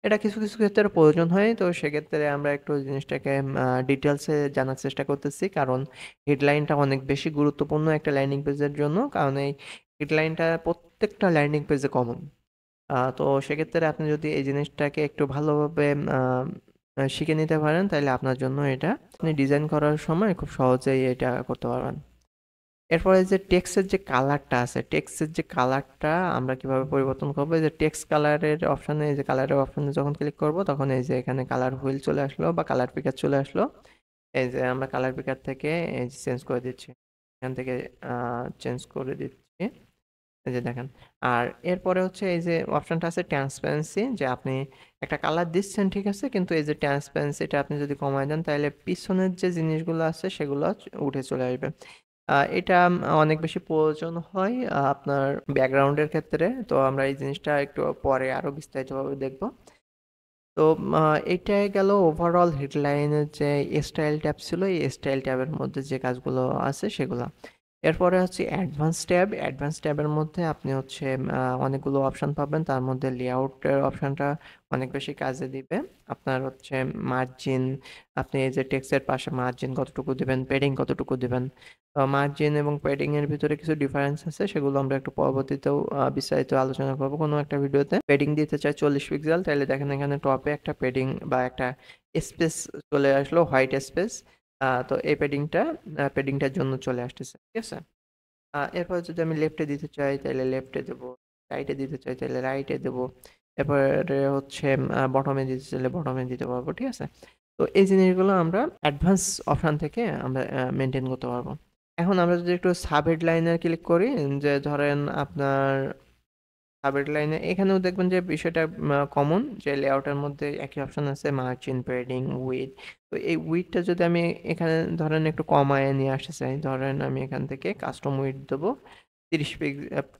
A: এটা কিছু কিছু ক্ষেত্রে প্রয়োজন হয়। তো সেক্ষেত্রে আমরা একটু জিনিসটাকে ডিটেলসে জানার চেষ্টা করতেছি, কারণ হেডলাইনটা অনেক বেশি গুরুত্বপূর্ণ একটা ল্যান্ডিং পেজের জন্য, কারণ এই হেডলাইনটা প্রত্যেকটা ল্যান্ডিং পেজে কমন। তো সেক্ষেত্রে আপনি যদি এই জিনিসটাকে একটু ভালোভাবে শিখে নিতে পারেন, তাহলে আপনার জন্য এটা আপনি ডিজাইন করার সময় খুব সহজেই এটা করতে পারবেন। এরপরে যে টেক্সটের যে কালারটা আছে, টেক্সটের যে কালারটা আমরা কিভাবে পরিবর্তন করবো, এই যে টেক্সট কালারের অপশানে, এই যে কালারের অপশানে যখন ক্লিক করব, তখন এই যে এখানে কালার হুইল চলে আসলো বা কালার পিকার চলে আসলো। এই যে আমরা কালার পিকার থেকে এই যে চেঞ্জ করে দিচ্ছি, এখান থেকে চেঞ্জ করে দিচ্ছি। এই যে দেখেন। আর এরপরে হচ্ছে এই যে অপশনটা আছে ট্রান্সপারেন্সি, যে আপনি একটা কালার দিচ্ছেন ঠিক আছে, কিন্তু এই যে ট্রান্সপারেন্সিটা আপনি যদি কমায় দেন তাহলে পিছনের যে জিনিসগুলো আছে সেগুলো উঠে চলে আসবে। এটা অনেক বেশি প্রয়োজন হয় আপনার ব্যাকগ্রাউন্ডের ক্ষেত্রে। তো আমরা এই জিনিসটা একটু পরে আরো বিস্তারিতভাবে দেখব। তো এইটাই গেল ওভারঅল হেডলাইনের যে স্টাইল ট্যাব ছিল, এই স্টাইল ট্যাবের মধ্যে যে কাজগুলো আছে সেগুলো। এরপরে হচ্ছে অ্যাডভান্স ট্যাব। অ্যাডভান্স ট্যাবের মধ্যে আপনি হচ্ছে অনেকগুলো অপশন পাবেন, তার মধ্যে লেআউটের অপশনটা অনেক বেশি কাজে দিবে। আপনার হচ্ছে মার্জিন, আপনি এই যে টেক্সটের পাশে মার্জিন কতটুকু দিবেন, প্যাডিং কতটুকু দিবেন। মার্জিন এবং প্যাডিং এর ভিতরে কিছু ডিফারেন্স আছে, সেগুলো আমরা একটু পরবর্তীতেও বিস্তারিত আলোচনা করবো কোনো একটা ভিডিওতে। প্যাডিং দিতে চাই 40 পিক্সেল, তাহলে দেখেন এখানে টপে একটা প্যাডিং বা একটা স্পেস চলে আসলো, হোয়াইট স্পেস। তো এই প্যাডিংটার জন্য চলে আসতেছে, ঠিক আছে। এরপর যদি আমি লেফটে দিতে চাই তাহলে লেফটে দেবো, রাইটে দিতে চাই তাহলে রাইটে দেবো। এরপরে হচ্ছে বটমে দিতে চাইলে বটমে দিতে পারবো, ঠিক আছে। তো এই জিনিসগুলো আমরা অ্যাডভান্স অপশন থেকে আমরা মেনটেন করতে পারবো। এখন আমরা যদি একটু সাব হেডলাইনে ক্লিক করি, যে ধরেন আপনার সাবহেড লাইনে এখানেও দেখবেন যে বিষয়টা কমন, যে লেআউটের মধ্যে একই অপশন আছে মার্জিন, প্যাডিং, উইড। তো এই উইডটা যদি আমি এখানে ধরেন একটু কমায় নিয়ে আসতে চাই, ধরেন আমি এখান থেকে কাস্টম উইড দেবো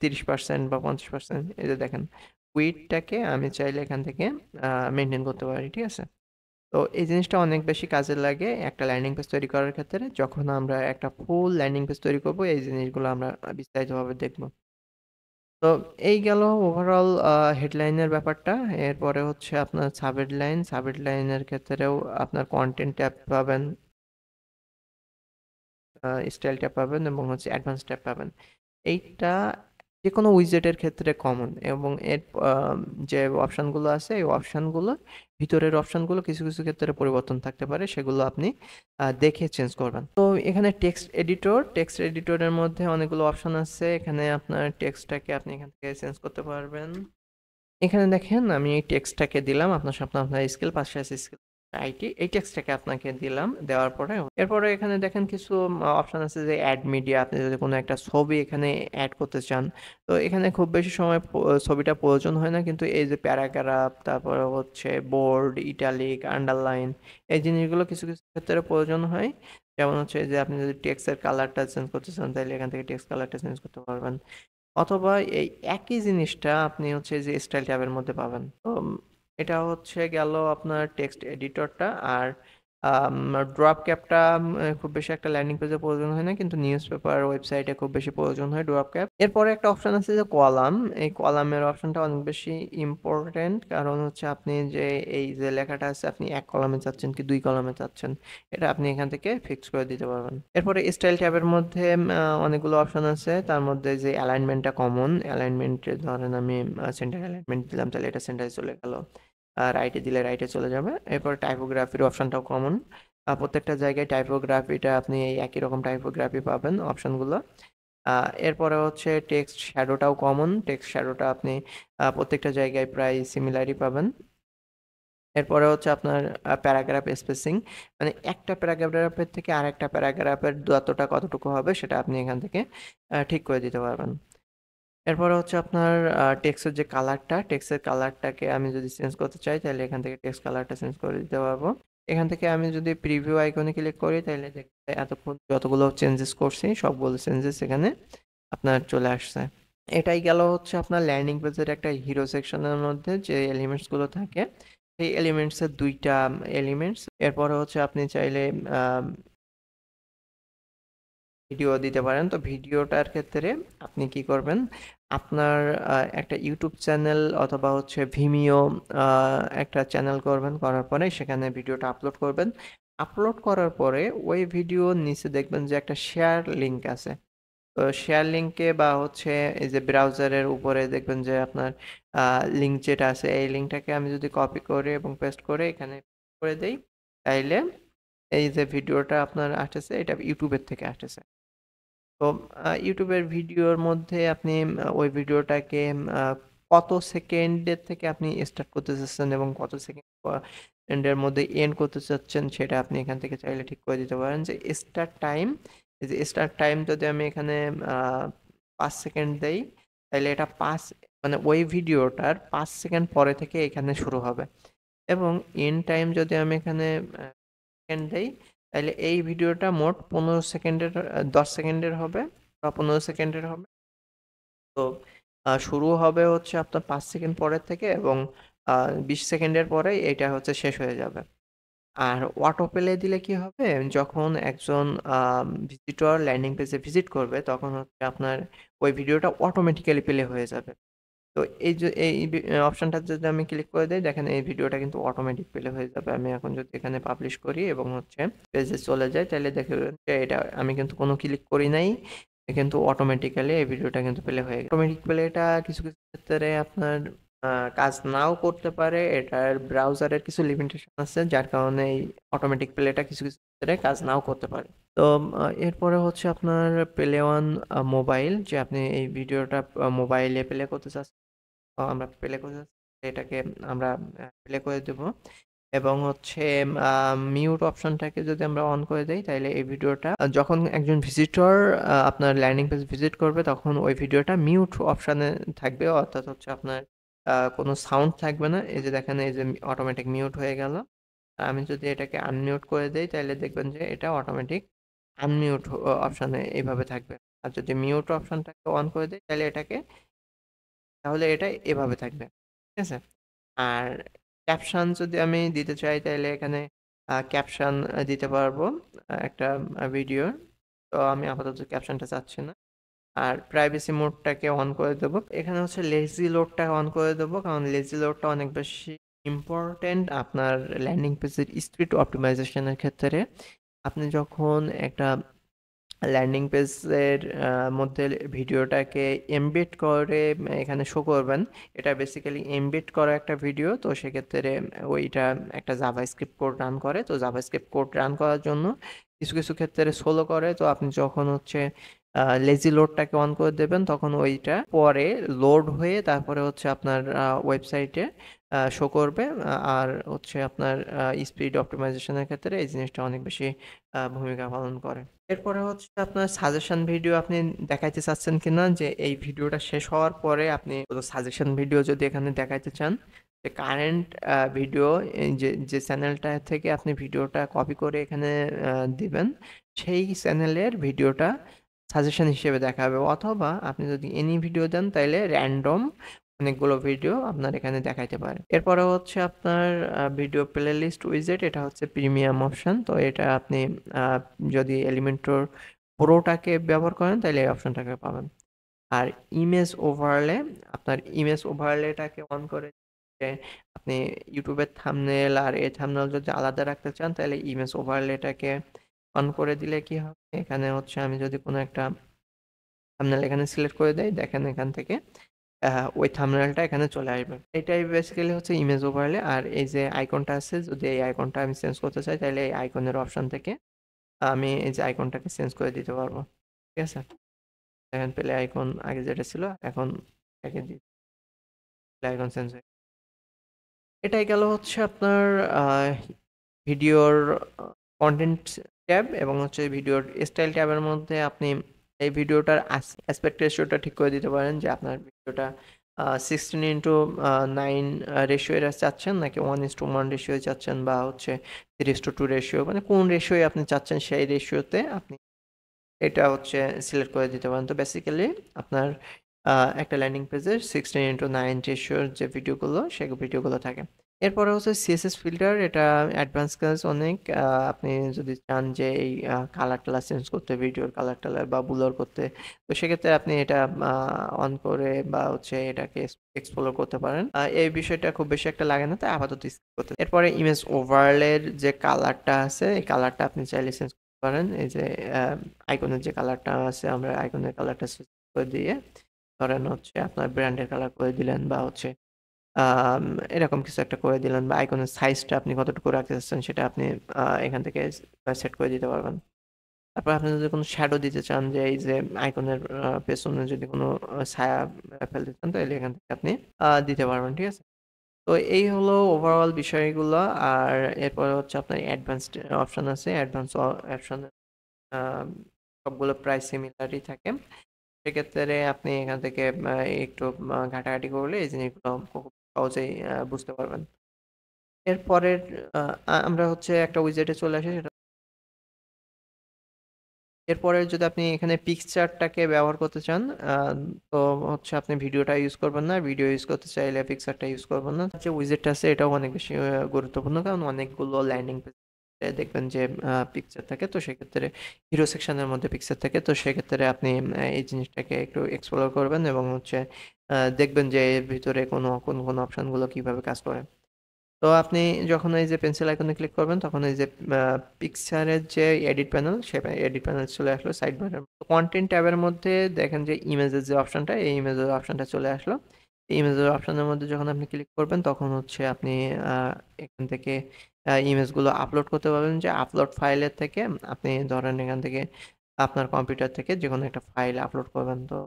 A: 30% বা 50%। এই যে দেখেন উইডটাকে আমি চাইলে এখান থেকে মেনটেন করতে পারি, ঠিক আছে। তো এই জিনিসটা অনেক বেশি কাজে লাগে একটা ল্যান্ডিং পেজ তৈরি করার ক্ষেত্রে। যখন আমরা একটা ফুল ল্যান্ডিং পেজ তৈরি করব, এই জিনিসগুলো আমরা বিস্তারিতভাবে দেখবো। তো এই গেল ওভারঅল হেডলাইনের ব্যাপারটা। এরপরে হচ্ছে আপনার সাব হেডলাইন। সাব হেডলাইনের ক্ষেত্রেও আপনার কন্টেন্ট ট্যাব পাবেন, স্টাইল ট্যাব পাবেন এবং হচ্ছে অ্যাডভান্স ট্যাব পাবেন। এইটা যে কোনো উইজেটের ক্ষেত্রে কমন, এবং এর যে অপশানগুলো আছে এই অপশানগুলো ভিতরের অপশানগুলো কিছু কিছু ক্ষেত্রে পরিবর্তন থাকতে পারে, সেগুলো আপনি দেখে চেঞ্জ করবেন। তো এখানে টেক্সট এডিটরের মধ্যে অনেকগুলো অপশান আছে। এখানে আপনার টেক্সটটাকে আপনি এখান থেকে চেঞ্জ করতে পারবেন। এখানে দেখেন আমি এই টেক্সটটাকে দিলাম, আপনার সামনে আপনার স্কিল পাশে আছে স্কিল আইটি, এই টেক্সটটাকে আপনাকে দিলাম, দেওয়ার পরে এরপরে এখানে দেখেন কিছু অপশন আছে যে অ্যাড মিডিয়া, আপনি যদি কোনো একটা ছবি এখানে অ্যাড করতে চান। তো এখানে খুব বেশি সময় ছবিটা প্রয়োজন হয় না, কিন্তু এই যে প্যারাগ্রাফ, তারপরে হচ্ছে বোল্ড, ইটালিক, আন্ডারলাইন, এই জিনিসগুলো কিছু কিছু ক্ষেত্রে প্রয়োজন হয়। যেমন হচ্ছে যে আপনি যদি টেক্সটের কালারটা চেঞ্জ করতে চান তাহলে এখান থেকে টেক্সট কালারটা চেঞ্জ করতে পারবেন, অথবা এই একই জিনিসটা আপনি হচ্ছে যে স্টাইল ট্যাবের মধ্যে পাবেন। তো এটা হচ্ছে গেল আপনার টেক্সট এডিটরটা। আর ড্রপ ক্যাপটা খুব বেশি একটা ল্যান্ডিং পেজে প্রয়োজন হয় না, কিন্তু নিউজ পেপার ওয়েবসাইটে খুব বেশি প্রয়োজন হয় ড্রপ ক্যাপ। এরপরে একটা অপশন আছে যে কলাম। এই কলামের অপশনটা অনেক বেশি ইম্পর্টেন্ট, কারণ হচ্ছে আপনি যে এই যে লেখাটা আছে আপনি এক কলামে চাচ্ছেন কি দুই কলামে চাচ্ছেন, এটা আপনি এখান থেকে ফিক্স করে দিতে পারবেন। এরপরে স্টাইল ট্যাবের মধ্যে অনেকগুলো অপশন আছে, তার মধ্যে যে অ্যালাইনমেন্টটা কমন। অ্যালাইনমেন্টে ধরেন আমি সেন্টার অ্যালাইনমেন্ট দিলাম তাহলে এটা সেন্টারে চলে গেল, আর রাইটে দিলে রাইটে চলে যাবে। এরপর টাইপোগ্রাফির অপশনটাও কমন, প্রত্যেকটা জায়গায় টাইপোগ্রাফিটা আপনি এই একই রকম টাইপোগ্রাফি পাবেন অপশনগুলো। এরপরে হচ্ছে টেক্সট শ্যাডোটাও কমন, টেক্সট শ্যাডোটা আপনি প্রত্যেকটা জায়গায় প্রায় সিমিলারই পাবেন। এরপরে হচ্ছে আপনার প্যারাগ্রাফ স্পেসিং, মানে একটা প্যারাগ্রাফের থেকে আরেকটা প্যারাগ্রাফের দূরত্বটা কতটুকু হবে সেটা আপনি এখান থেকে ঠিক করে দিতে পারবেন। এরপরে হচ্ছে আপনার টেক্সটের যে কালারটা, টেক্সটের কালারটাকে আমি যদি চেঞ্জ করতে চাই তাহলে এখান থেকে টেক্সট কালারটা চেঞ্জ করে দিতে পারবো। এখান থেকে আমি যদি প্রিভিউ আইকনে ক্লিক করি তাহলে দেখতে এতক্ষণ যতগুলো চেঞ্জেস করছি সবগুলো চেঞ্জেস এখানে আপনার চলে আসছে। এটাই গেল হচ্ছে আপনার ল্যান্ডিং পেজের একটা হিরো সেকশনের মধ্যে যে এলিমেন্টস গুলো থাকে, সেই এলিমেন্টস এর দুইটা এলিমেন্টস। এরপরে হচ্ছে আপনি চাইলে ভিডিও দিতে পারেন। তো ভিডিওটার ক্ষেত্রে আপনি কি করবেন, আপনার একটা ইউটিউব চ্যানেল অথবা হচ্ছে ভিমিও একটা চ্যানেল করবেন, করার পরে সেখানে ভিডিওটা আপলোড করবেন। আপলোড করার পরে ওই ভিডিওর নিচে দেখবেন যে একটা শেয়ার লিংক আছে। তো শেয়ার লিংকে বা হচ্ছে এই যে ব্রাউজারের উপরে দেখবেন যে আপনার লিংক যেটা আছে, এই লিংকটাকে আমি যদি কপি করে এবং পেস্ট করে এখানে করে দেই, তাইলে এই যে ভিডিওটা আপনার আসতেছে এটা ইউটিউবের থেকে আসতেছে। তো ইউটিউবের ভিডিওর মধ্যে আপনি ওই ভিডিওটাকে আহ, কত সেকেন্ডের থেকে আপনি স্টার্ট করতে চাচ্ছেন এবং কত সেকেন্ডের মধ্যে এন্ড করতে চাচ্ছেন সেটা আপনি এখান থেকে চাইলে ঠিক করে দিতে পারেন। যে স্টার্ট টাইম, এই যে স্টার্ট টাইম যদি আমি এখানে 5 সেকেন্ড দেই, তাহলে এটা 5 মানে ওই ভিডিওটার 5 সেকেন্ড পরে থেকে এখানে শুরু হবে। এবং এন্ড টাইম যদি আমি এখানে সেকেন্ড দেই, তাহলে এই ভিডিওটা মোট 15 সেকেন্ডের 10 সেকেন্ডের হবে বা 15 সেকেন্ডের হবে। তো শুরু হবে হচ্ছে আপনার 5 সেকেন্ড পরের থেকে এবং 20 সেকেন্ডের পরে এটা হচ্ছে শেষ হয়ে যাবে। আর অটো প্লে দিলে কি হবে, যখন একজন ভিজিটর ল্যান্ডিং পেজে ভিজিট করবে তখন হচ্ছে আপনার ওই ভিডিওটা অটোমেটিক্যালি প্লে হয়ে যাবে। তো এই যে এই অপশনটা যদি আমি ক্লিক করে দেই, দেখেন এই ভিডিওটা কিন্তু অটোমেটিক প্লে হয়ে যাবে। আমি এখন যদি এখানে পাবলিশ করি এবং হচ্ছে পেজে চলে যাই, তাহলে দেখবেন যে এটা আমি কিন্তু কোনো ক্লিক করি নাই, কিন্তু অটোমেটিক্যালি এই ভিডিওটা কিন্তু প্লে হয়ে গেছে। অটোমেটিক প্লেটা কিছু কিছু ক্ষেত্রে আপনার কাজ নাও করতে পারে, এটার ব্রাউজারের কিছু লিমিটেশন আছে যার কারণে এই অটোমেটিক প্লেটা কিছু কিছু ক্ষেত্রে কাজ নাও করতে পারে। তো এরপরে হচ্ছে আপনার প্লে অন মোবাইল, যে আপনি এই ভিডিওটা মোবাইলে প্লে করতে চাচ্ছেন, আমরা প্লে করে এটাকে আমরা প্লে করে দেব। এবং হচ্ছে মিউট অপশনটাকে যদি আমরা অন করে দেই, তাহলে এই ভিডিওটা যখন একজন ভিজিটর আপনার ল্যান্ডিং পেজ ভিজিট করবে তখন ওই ভিডিওটা মিউট অপশানে থাকবে, অর্থাৎ হচ্ছে আপনার কোনো সাউন্ড থাকবে না। এই যে দেখেন, এই যে অটোমেটিক মিউট হয়ে গেল। আমি যদি এটাকে আনমিউট করে দেই, তাহলে দেখবেন যে এটা অটোমেটিক আনমিউট অপশানে এইভাবে থাকবে। আর যদি মিউট অপশনটাকে অন করে দেই, তাহলে এটা এভাবে থাকবে। ঠিক আছে? আর ক্যাপশন যদি আমি দিতে চাই, তাহলে এখানে ক্যাপশন দিতে পারবো একটা ভিডিওর। তো আমি আপাতত ক্যাপশনটা চাচ্ছি না। আর প্রাইভেসি মোডটাকে অন করে দেবো। এখানে হচ্ছে লেজি লোডটা অন করে দেবো, কারণ লেজি লোডটা অনেক বেশি ইম্পর্টেন্ট আপনার ল্যান্ডিং পেজের স্পিড অপটিমাইজেশনের ক্ষেত্রে। আপনি যখন একটা ল্যান্ডিং পেজের মধ্যে ভিডিওটাকে এমবেড করে এখানে শো করবেন, এটা বেসিক্যালি এমবেড করা একটা ভিডিও। তো সেক্ষেত্রে ওইটা একটা জাভাস্ক্রিপ্ট কোড রান করে। তো জাভাস্ক্রিপ্ট কোড রান করার জন্য কিছু কিছু ক্ষেত্রে স্লো করে। তো আপনি যখন হচ্ছে লেজি লোডটাকে অন করে দেবেন, তখন ওইটা পরে লোড হয়ে তারপরে হচ্ছে আপনার ওয়েবসাইটে শো করবে। আর হচ্ছে আপনার স্পিড অপটিমাইজেশনের ক্ষেত্রে এই জিনিসটা অনেক বেশি ভূমিকা পালন করে। এরপরে হচ্ছে আপনার সাজেশন ভিডিও আপনি দেখাইতে চাচ্ছেন কিনা, যে এই ভিডিওটা শেষ হওয়ার পরে আপনি সাজেশন ভিডিও যদি এখানে দেখাইতে চান, যে কারেন্ট ভিডিও, যে যে চ্যানেলটা থেকে আপনি ভিডিওটা কপি করে এখানে দিবেন, সেই চ্যানেলের ভিডিওটা সাজেশন হিসেবে দেখাবে। অথবা আপনি যদি এনি ভিডিও দেন, তাইলে র্যান্ডম অনেকগুলো ভিডিও আপনার এখানে দেখাইতে পারে। এরপরে হচ্ছে আপনার ভিডিও প্লে লিস্ট উইজেট, এটা হচ্ছে প্রিমিয়াম অপশন। তো এটা আপনি যদি এলিমেন্টর প্রোটাকে ব্যবহার করেন, তাহলে এই অপশনটাকে পাবেন। আর ইমেজ ওভারলে, আপনার ইমেজ ওভারলেটাকে অন করে যে আপনি ইউটিউবের থাম্বনেল আর এই থাম্বনেল যদি আলাদা রাখতে চান, তাহলে ইমেজ ওভারলেটাকে অন করে দিলে কি হবে, এখানে হচ্ছে আমি যদি কোনো একটা থাম্বনেল এখানে সিলেক্ট করে দেই, দেখেন এখান থেকে ওই থাম্বনেলটা এখানে চলে আসবে। এটাই বেসিক্যালি হচ্ছে ইমেজ ওভারলে। আর এই যে আইকনটা আছে, যদি এই আইকনটা আমি চেঞ্জ করতে চাই, তাহলে এই আইকনের অপশন থেকে আমি এই যে আইকনটাকে চেঞ্জ করে দিতে পারবো। ঠিক আছে? দেখেন প্লে আইকন আগে যেটা ছিল, এখন এটাকে দিই, প্লে আইকন চেঞ্জ হয়ে এটাই গেল হচ্ছে আপনার ভিডিওর কন্টেন্ট ট্যাব। এবং হচ্ছে ভিডিওর স্টাইল ট্যাবের মধ্যে আপনি এই ভিডিওটার অ্যাসপেক্ট রেশিওটা ঠিক করে দিতে পারেন, যে আপনার ভিডিওটা 16:9 রেশিও চাচ্ছেন, নাকি 1:1 রেশিও চাচ্ছেন, বা হচ্ছে 3:2 রেশিও, মানে কোন রেশিও আপনি চাচ্ছেন সেই রেশিওতে আপনি এটা হচ্ছে সিলেক্ট করে দিতে পারেন। তো বেসিক্যালি আপনার একটা ল্যান্ডিং পেজে 16:9 রেশিওর যে ভিডিওগুলো, সেই ভিডিওগুলো থাকে। এরপরে হচ্ছে সিএসএস ফিল্টার, এটা অ্যাডভান্স কাজ অনেক। আপনি যদি চান যে এই কালার টালার চেঞ্জ করতে, ভিডিওর কালার টালার বা ব্লার করতে, তো সেক্ষেত্রে আপনি এটা অন করে বা হচ্ছে এটাকে এক্সপ্লোর করতে পারেন। এই বিষয়টা খুব বেশি একটা লাগে না, তাই আপাতত স্কিপ করতে। এরপরে ইমেজ ওভারলের যে কালারটা আছে, এই কালারটা আপনি চাইলে চেঞ্জ করতে পারেন। এই যে আইকনের যে কালারটা আছে, আমরা আইকনের কালারটা চেঞ্জ করে দিয়ে ধরেন হচ্ছে আপনার ব্র্যান্ডের কালার করে দিলেন, বা হচ্ছে আম এরকম কিছু একটা করে দিলেন, বা আইকনের সাইজটা আপনি কতটুকু রাখতে চাচ্ছেন সেটা আপনি এখান থেকে সেট করে দিতে পারবেন। তারপর আপনি যদি কোনো শ্যাডো দিতে চান, যে এই যে আইকনের পেছনে যদি কোনো ছায়া ফেলতে চান, তাহলে এখান থেকে আপনি দিতে পারবেন। ঠিক আছে? তো এই হলো ওভারঅল বিষয়গুলো। আর এরপরে হচ্ছে আপনার অ্যাডভান্সড অপশন আছে। অ্যাডভান্স অপশনে সবগুলো প্রায় সিমিলারই থাকে। সেক্ষেত্রে আপনি এখান থেকে একটু ঘাটাঘাটি করলে এই জিনিসগুলো খুব সহজেই বুঝতে পারবেন। এরপরের আমরা হচ্ছে একটা উইজেটে চলে আসি। এরপরে যদি আপনি এখানে পিকচারটাকে ব্যবহার করতে চান, তো হচ্ছে আপনি ভিডিওটা ইউজ করবেন না। ভিডিও ইউজ করতে চাইলে পিকচারটা ইউজ করবেন না। যে উইজেটটা আছে এটাও অনেক বেশি গুরুত্বপূর্ণ, কারণ অনেকগুলো ল্যান্ডিং পেজে দেখবেন যে পিকচার থাকে। তো সেক্ষেত্রে হিরো সেকশনের মধ্যে পিকচার থাকে। তো সেক্ষেত্রে আপনি এই জিনিসটাকে একটু এক্সপ্লোর করবেন এবং হচ্ছে দেখবেন যে এর ভিতরে কোন অপশনগুলো কিভাবে কাজ করে। তো আপনি যখন এই যে পেন্সিল আইকনে ক্লিক করবেন তখন এই যে পিকচারের যে এডিট প্যানেল, সে এডিট প্যানেল চলে আসলো সাইড বারের। কন্টেন্ট ট্যাবের মধ্যে দেখেন যে ইমেজের যে অপশনটা, এই ইমেজের অপশনটা চলে আসলো। এই ইমেজের অপশনের মধ্যে যখন আপনি ক্লিক করবেন তখন হচ্ছে আপনি এখান থেকে ইমেজগুলো আপলোড করতে পারবেন। যে আপলোড ফাইলের থেকে আপনি ধরেন এখান থেকে আপনার কম্পিউটার থেকে যে কোনো একটা ফাইল আপলোড করবেন। তো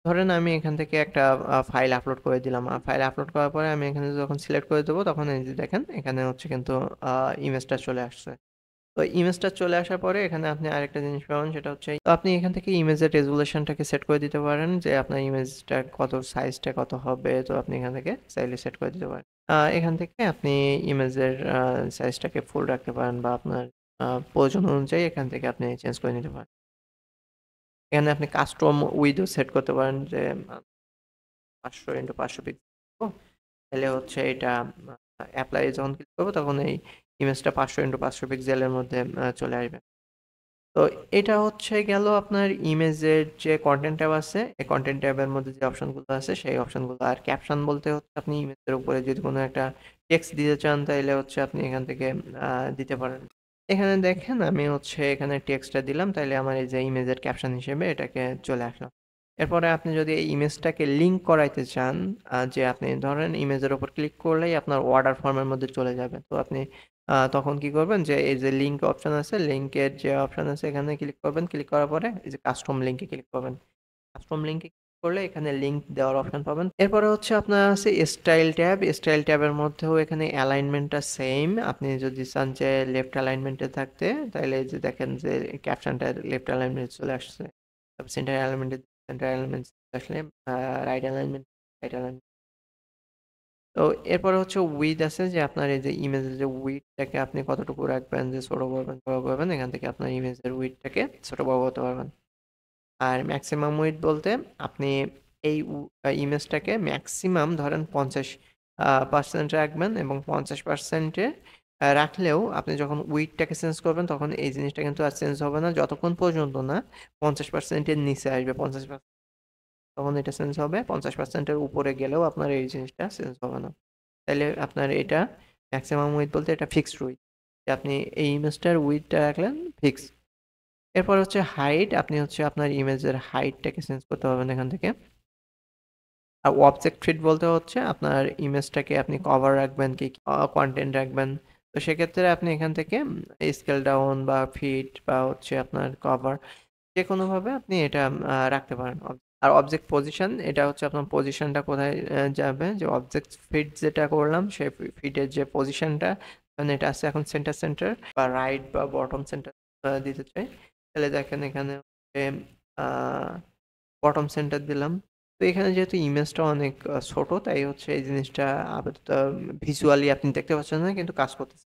A: ধরেন আমি এখান থেকে একটা ফাইল আপলোড করে দিলাম। ফাইল আপলোড করার পরে আমি এখানে যখন সিলেক্ট করে দেবো তখন এই যে দেখেন এখানে হচ্ছে কিন্তু ইমেজটা চলে আসছে। তো ইমেজটা চলে আসার পরে এখানে আপনি আরেকটা জিনিস পাবেন, সেটা হচ্ছে তো আপনি এখান থেকে ইমেজের রেজুলেশনটাকে সেট করে দিতে পারেন যে আপনার ইমেজটা কত, সাইজটা কত হবে। তো আপনি এখান থেকে চাইলে সেট করে দিতে পারেন। এখান থেকে আপনি ইমেজের সাইজটাকে ফুল রাখতে পারেন বা আপনার প্রয়োজন অনুযায়ী এখান থেকে আপনি চেঞ্জ করে নিতে পারেন। এখানে আপনি কাস্টম উইডো সেট করতে পারেন যে 500 × 500 পিক্সেল, তাহলে হচ্ছে এটা অ্যাপ্লাই যখন ক্লিক করবো তখন এই ইমেজটা 500 × 500 পিক্সেলের মধ্যে চলে আসবে। তো এটা হচ্ছে গেল আপনার ইমেজের যে কন্টেন্ট ট্যাব আছে, এই কন্টেন্ট ট্যাবের মধ্যে যে অপশনগুলো আছে সেই অপশনগুলো। আর ক্যাপশন বলতে হচ্ছে আপনি ইমেজের উপরে যদি কোনো একটা টেক্সট দিতে চান তাহলে হচ্ছে আপনি এখান থেকে দিতে পারেন। এখানে দেখেন আমি হচ্ছে এখানে টেক্সটটা দিলাম, তাইলে আমার এই যে ইমেজের ক্যাপশন হিসেবে এটাকে চলে আসলো। এরপরে আপনি যদি এই ইমেজটাকে লিঙ্ক করাইতে চান, যে আপনি ধরেন ইমেজের উপর ক্লিক করলেই আপনার অর্ডার ফর্মের মধ্যে চলে যাবে। তো আপনি তখন কি করবেন যে এই যে লিঙ্ক অপশন আছে, লিঙ্কের যে অপশন আছে এখানে ক্লিক করবেন। ক্লিক করার পরে এই যে কাস্টম লিঙ্কে ক্লিক করবেন। কাস্টম লিঙ্কে ক্লিক করলে এখানে লিঙ্ক দেওয়ার অপশন পাবেন। এরপরে হচ্ছে আপনার আছে স্টাইল ট্যাব। স্টাইল ট্যাবের মধ্যেও এখানে অ্যালাইনমেন্টটা সেম। আপনি যদি চান যে লেফট অ্যালাইনমেন্টে থাকতে, তাহলে এই যে দেখেন যে ক্যাপশনটা লেফট অ্যালাইনমেন্টে চলে আসছে। তারপর সেন্টার অ্যালাইনমেন্টে, সেন্টার অ্যালাইনমেন্ট আসলে রাইট অ্যালাইনমেন্ট, রাইট অ্যালাইনমেন্ট। তো এরপরে হচ্ছে উইথ আছে, যে আপনার এই যে ইমেজের যে উইথটাকে আপনি কতটুকু রাখবেন, যে ছোট করবেন বড় করবেন, এখান থেকে আপনার ইমেজের উইথটাকে ছোট বড় করতে পারবেন। আর ম্যাক্সিমাম উইথ বলতে আপনি এই ইমেজটাকে ম্যাক্সিমাম ধরেন 50% রাখবেন, এবং 50%-এ রাখলেও আপনি যখন উইথটাকে চেঞ্জ করবেন তখন এই জিনিসটা কিন্তু আর চেঞ্জ হবে না যতক্ষণ পর্যন্ত না 50%-এর নিচে আসবে। 50% তখন এটা চেঞ্জ হবে, 50%-এর উপরে গেলেও আপনার এই জিনিসটা চেঞ্জ হবে না। তাহলে আপনার এটা ম্যাক্সিমাম উইথ বলতে এটা ফিক্সড উইথ, যে আপনি এই ইমেজটার উইথটা রাখলেন ফিক্স। এরপর হচ্ছে হাইট, আপনি হচ্ছে আপনার ইমেজের হাইটটাকে চেঞ্জ করতে পারবেন এখান থেকে। আর অবজেক্ট ফিট বলতে হচ্ছে আপনার ইমেজটাকে আপনি কভার রাখবেন কি কন্টেন্ট রাখবেন। তো সেক্ষেত্রে আপনি এখান থেকে স্কেল ডাউন বা ফিট বা হচ্ছে আপনার কভার যে কোনোভাবে আপনি এটা রাখতে পারেন। আর অবজেক্ট পজিশন, এটা হচ্ছে আপনার পজিশনটা কোথায় যাবে। যে অবজেক্ট ফিট যেটা করলাম সেই ফিটের যে পজিশনটা, মানে এটা আছে এখন সেন্টার সেন্টার বা রাইট বা বটম সেন্টার দিতে চাই, তাহলে দেখেন এখানে বটম সেন্টার দিলাম। তো এখানে যেহেতু ইমেজটা অনেক ছোট, তাই হচ্ছে এই জিনিসটা আপাতত ভিজুয়ালি আপনি দেখতে পাচ্ছেন না, কিন্তু কাজ করতেছে।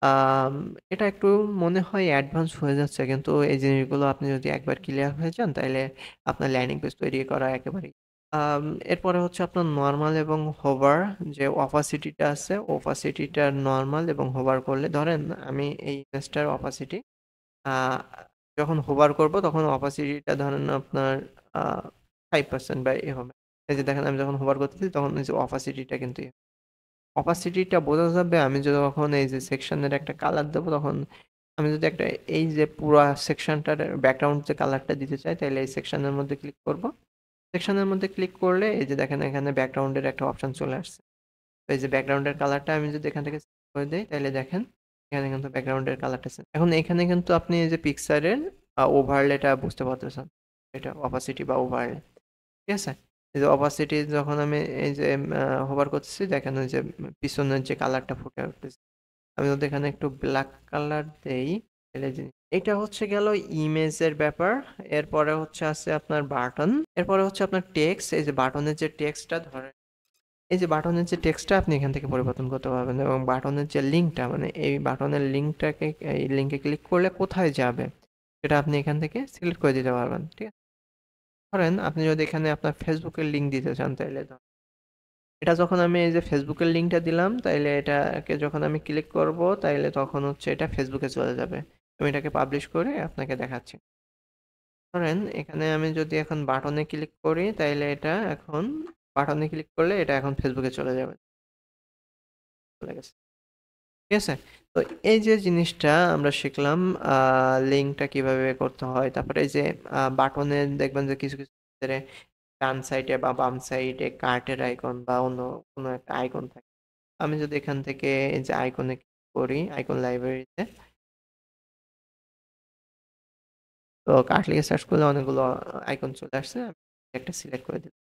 A: আম এটা একটু মনে হয় অ্যাডভান্স হয়ে যাচ্ছে, কিন্তু এই জিনিসগুলো আপনি যদি একবার ক্লিয়ার হয়ে যান তাইলে আপনার ল্যান্ডিং পেজ তৈরি করা একেবারেই। আম এরপরে হচ্ছে আপনার নরমাল এবং হোভার, যে অপাসিটিটা আছে, অপাসিটিটা নরমাল এবং হোভার করলে ধরেন আমি এই ইমেজটার অপাসিটি আ যখন হোভার করব তখন অপাসিটিটা ধরেন আপনার আ 5% বা এ হবে। এই যে দেখেন আমি যখন হোভার করতেছি তখন এই যে অপাসিটিটা কিন্তু অপাসিটিটা বোঝা যাবে আমি যখন এই যে সেকশনের একটা কালার দেবো তখন। আমি যদি একটা এই যে পুরা সেকশনটার ব্যাকগ্রাউন্ড যে কালারটা দিতে চাই তাহলে এই সেকশনের মধ্যে ক্লিক করব। সেকশনের মধ্যে ক্লিক করলে এই যে দেখেন এখানে ব্যাকগ্রাউন্ডের একটা অপশন চলে আসছে। তো এই যে ব্যাকগ্রাউন্ডের কালারটা আমি যদি এখান থেকে সেট করে দেই তাহলে দেখেন এখানে কিন্তু ব্যাকগ্রাউন্ডের কালারটা চেঞ্জ। এখন এখানে কিন্তু আপনি এই যে পিক্সারের ওভারলেটা বুঝতে পারতেছেন, এটা অপাসিটি বা ওভারলে। ঠিক আছে? এই যে অপাসিটি যখন আমি এই যে হোভার করতেছি দেখেন ওই যে পিছনের যে কালারটা ফুটে উঠতেছে। আমি যদি এখানে একটু ব্ল্যাক কালার দেই তাহলে এটা হচ্ছে গেল ইমেজের ব্যাপার। এরপরে হচ্ছে আছে আপনার বাটন। এরপরে হচ্ছে আপনার টেক্সট। এই যে বাটনের যে টেক্সটটা ধরেন, এই যে বাটনের যে টেক্সটটা আপনি এখান থেকে পরিবর্তন করতে পারবেন, এবং বাটনের যে লিঙ্কটা, মানে এই বাটনের লিঙ্কটাকে, এই লিঙ্কে ক্লিক করলে কোথায় যাবে সেটা আপনি এখান থেকে সিলেক্ট করে দিতে পারবেন। ঠিক আছে? ধরেন আপনি যদি এখানে আপনার ফেসবুকের লিঙ্ক দিতে চান, তাইলে এটা যখন আমি এই যে ফেসবুকের লিঙ্কটা দিলাম, তাইলে এটাকে যখন আমি ক্লিক করব, তাইলে তখন হচ্ছে এটা ফেসবুকে চলে যাবে। আমি এটাকে পাবলিশ করে আপনাকে দেখাচ্ছি। ধরেন এখানে আমি যদি এখন বাটনে ক্লিক করি, তাইলে এটা এখন বাটনে ক্লিক করলে এটা এখন ফেসবুকে চলে যাবে। চলে গেছে। ঠিক আছে? তো এই যে জিনিসটা আমরা শিখলাম, লিঙ্কটা কিভাবে করতে হয়, তারপরে এই যে বাটনে দেখবেন যে কিছু কিছু ক্ষেত্রে ডান সাইডে বা বাম সাইডে কার্টের আইকন বা অন্য কোনো একটা আইকন থাকে। আমি যদি এখান থেকে এই যে আইকনে ক্লিক করি, আইকন লাইব্রেরিতে, তো কার্ট লিখে সার্চ করলে অনেকগুলো আইকন চলে আসছে। আমি একটা সিলেক্ট করে দিলাম।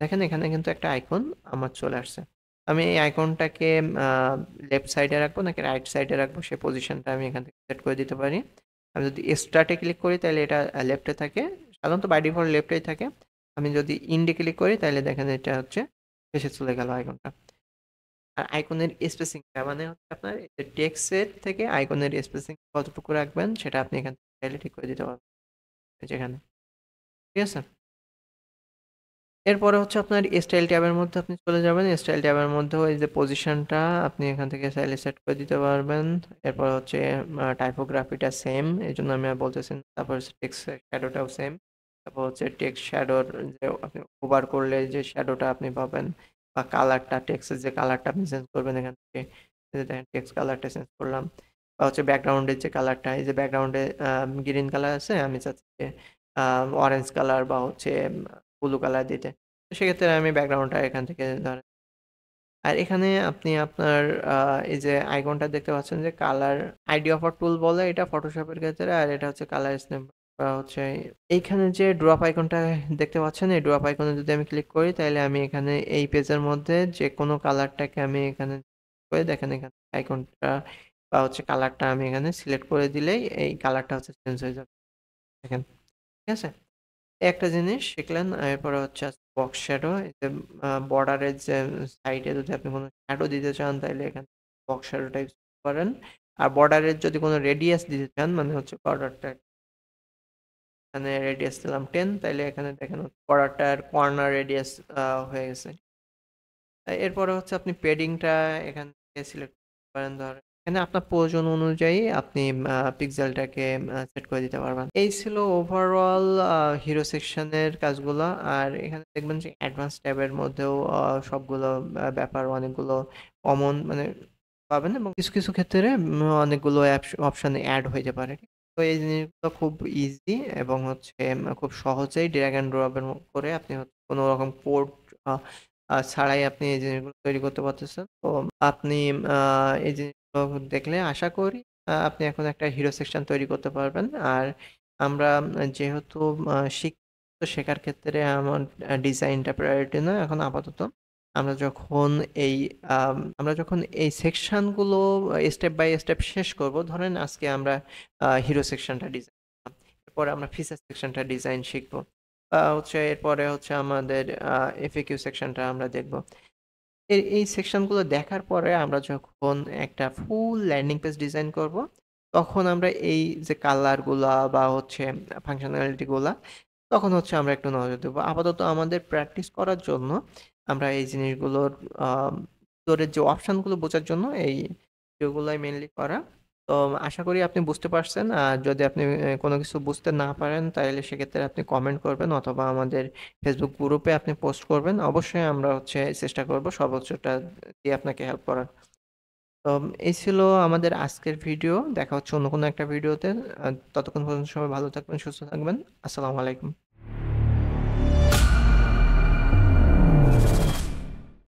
A: দেখেন এখানে কিন্তু একটা আইকন আমার চলে আসছে। আমি এই আইকনটাকে লেফট সাইডে রাখবো নাকি রাইট সাইডে রাখবো, সেই পজিশনটা আমি এখান থেকে সেট করে দিতে পারি। আমি যদি স্টার্টে ক্লিক করি, তাহলে এটা লেফটে থাকে। সাধারণত বাই ডিফল্ট লেফটেই থাকে। আমি যদি ইন্ডে ক্লিক করি, তাহলে দেখেন এটা হচ্ছে শেষে চলে গেল আইকনটা। আর আইকনের স্পেসিংটা মানে হচ্ছে আপনার টেক্সটের থেকে আইকনের স্পেসিং কতটুকু রাখবেন, সেটা আপনি এখান থেকে চাইলে ঠিক করে দিতে পারবেন যেখানে। ঠিক আছে? এরপরে হচ্ছে আপনার স্টাইল ট্যাবের মধ্যে আপনি চলে যাবেন। স্টাইল ট্যাবের মধ্যেও এই যে পজিশনটা আপনি এখান থেকে চাইলে সেট করে দিতে পারবেন। এরপর হচ্ছে টাইপোগ্রাফিটা সেম, এই জন্য আমি আর বলতেছি না। তারপর হচ্ছে টেক্সট শ্যাডোটাও সেম। তারপর হচ্ছে টেক্সট শ্যাডোর যে আপনি ওভার করলে যে শ্যাডোটা আপনি পাবেন, বা কালারটা, টেক্সটের যে কালারটা আপনি চেঞ্জ করবেন এখান থেকে, এই যে দেখেন টেক্সট কালারটা চেঞ্জ করলাম। বা হচ্ছে ব্যাকগ্রাউন্ডের যে কালারটা, এই যে ব্যাকগ্রাউন্ডে গ্রিন কালার আছে, আমি চাচ্ছি যে অরেঞ্জ কালার বা হচ্ছে ব্লু কালার দিতে। তো সেক্ষেত্রে আমি ব্যাকগ্রাউন্ডটা এখান থেকে ধরেন। আর এখানে আপনি আপনার এই যে আইকনটা দেখতে পাচ্ছেন যে কালার আইডি অফার টুল বলে এটা ফটোশপের ক্ষেত্রে, আর এটা হচ্ছে কালার স্ন্যাপ বা হচ্ছে এইখানে যে ড্রপ আইকনটা দেখতে পাচ্ছেন, এই ড্রপ আইকনে যদি আমি ক্লিক করি, তাহলে আমি এখানে এই পেজের মধ্যে যে কোনো কালারটাকে আমি এখানে করে দেখেন, এখানে আইকনটা বা হচ্ছে কালারটা আমি এখানে সিলেক্ট করে দিলেই এই কালারটা হচ্ছে চেঞ্জ হয়ে যাবে। দেখেন। ঠিক আছে? একটা জিনিস শিখলেন। এরপরে হচ্ছে বক্স শ্যাডো, এই যে বর্ডারের যে সাইডে যদি আপনি কোনো শ্যাডো দিতে চান, তাহলে এখানে বক্স শ্যাডোটা ইউজ করেন। আর বর্ডারের যদি কোনো রেডিয়াস দিতে চান, মানে হচ্ছে বর্ডারটা এখানে রেডিয়াস দিলাম 10, তাইলে এখানে দেখেন বর্ডারটার কর্নার রেডিয়াস হয়ে গেছে। এরপরে হচ্ছে আপনি পেডিংটা এখান থেকে সিলেক্ট করেন। ধরেন এখানে আপনার প্রয়োজন অনুযায়ী আপনি পিক্সেলটাকে সেট করে দিতে পারবেন। এই ছিল ওভারঅল হিরো সেকশনের কাজগুলো। আর এখানে দেখবেন যে অ্যাডভান্স ট্যাবের মধ্যেও সবগুলো ব্যাপার অনেকগুলো কমন মানে পাবেন, এবং কিছু কিছু ক্ষেত্রে অনেকগুলো অপশন অ্যাড হইতে পারে। তো এই জিনিসগুলো খুব ইজি, এবং হচ্ছে খুব সহজেই ড্র্যাগ অ্যান্ড ড্রপ করে আপনি হচ্ছে কোনো রকম কোড ছাড়াই আপনি এই জিনিসগুলো তৈরি করতে পারতেছেন। তো আপনি এই জিনিসগুলো দেখলে আশা করি আপনি এখন একটা হিরো সেকশন তৈরি করতে পারবেন। আর আমরা যেহেতু শেখার ক্ষেত্রে আমার ডিজাইনটা প্রায়োরিটি নয় এখন আপাতত। আমরা যখন এই আমরা যখন এই সেকশনগুলো স্টেপ বাই স্টেপ শেষ করব, ধরেন আজকে আমরা হিরো সেকশনটা ডিজাইন, এরপরে আমরা ফিচার সেকশনটা ডিজাইন শিখবো, হচ্ছে এরপরে হচ্ছে আমাদের এফএকিউ সেকশনটা আমরা দেখব। এই সেকশনগুলো দেখার পরে আমরা যখন একটা ফুল ল্যান্ডিং পেজ ডিজাইন করব, তখন আমরা এই যে কালারগুলা বা হচ্ছে ফাংশনালিটিগুলা, তখন হচ্ছে আমরা একটু নজর দেবো। আপাতত আমাদের প্র্যাকটিস করার জন্য আমরা এই জিনিসগুলোর ভিতরের যে অপশনগুলো বোঝার জন্য এই ভিডিওগুলোই মেনলি করা। তো আশা করি আপনি বুঝতে পারছেন। আর যদি আপনি কোনো কিছু বুঝতে না পারেন, তাহলে সেক্ষেত্রে আপনি কমেন্ট করবেন অথবা আমাদের ফেসবুক গ্রুপে আপনি পোস্ট করবেন। অবশ্যই আমরা হচ্ছে চেষ্টা করব সর্বোচ্চটা দিয়ে আপনাকে হেল্প করার। তো এই ছিল আমাদের আজকের ভিডিও। দেখা হচ্ছে অন্য কোনো একটা ভিডিওতে। ততক্ষণ পর্যন্ত সবাই ভালো থাকবেন, সুস্থ থাকবেন। আসসালামু আলাইকুম।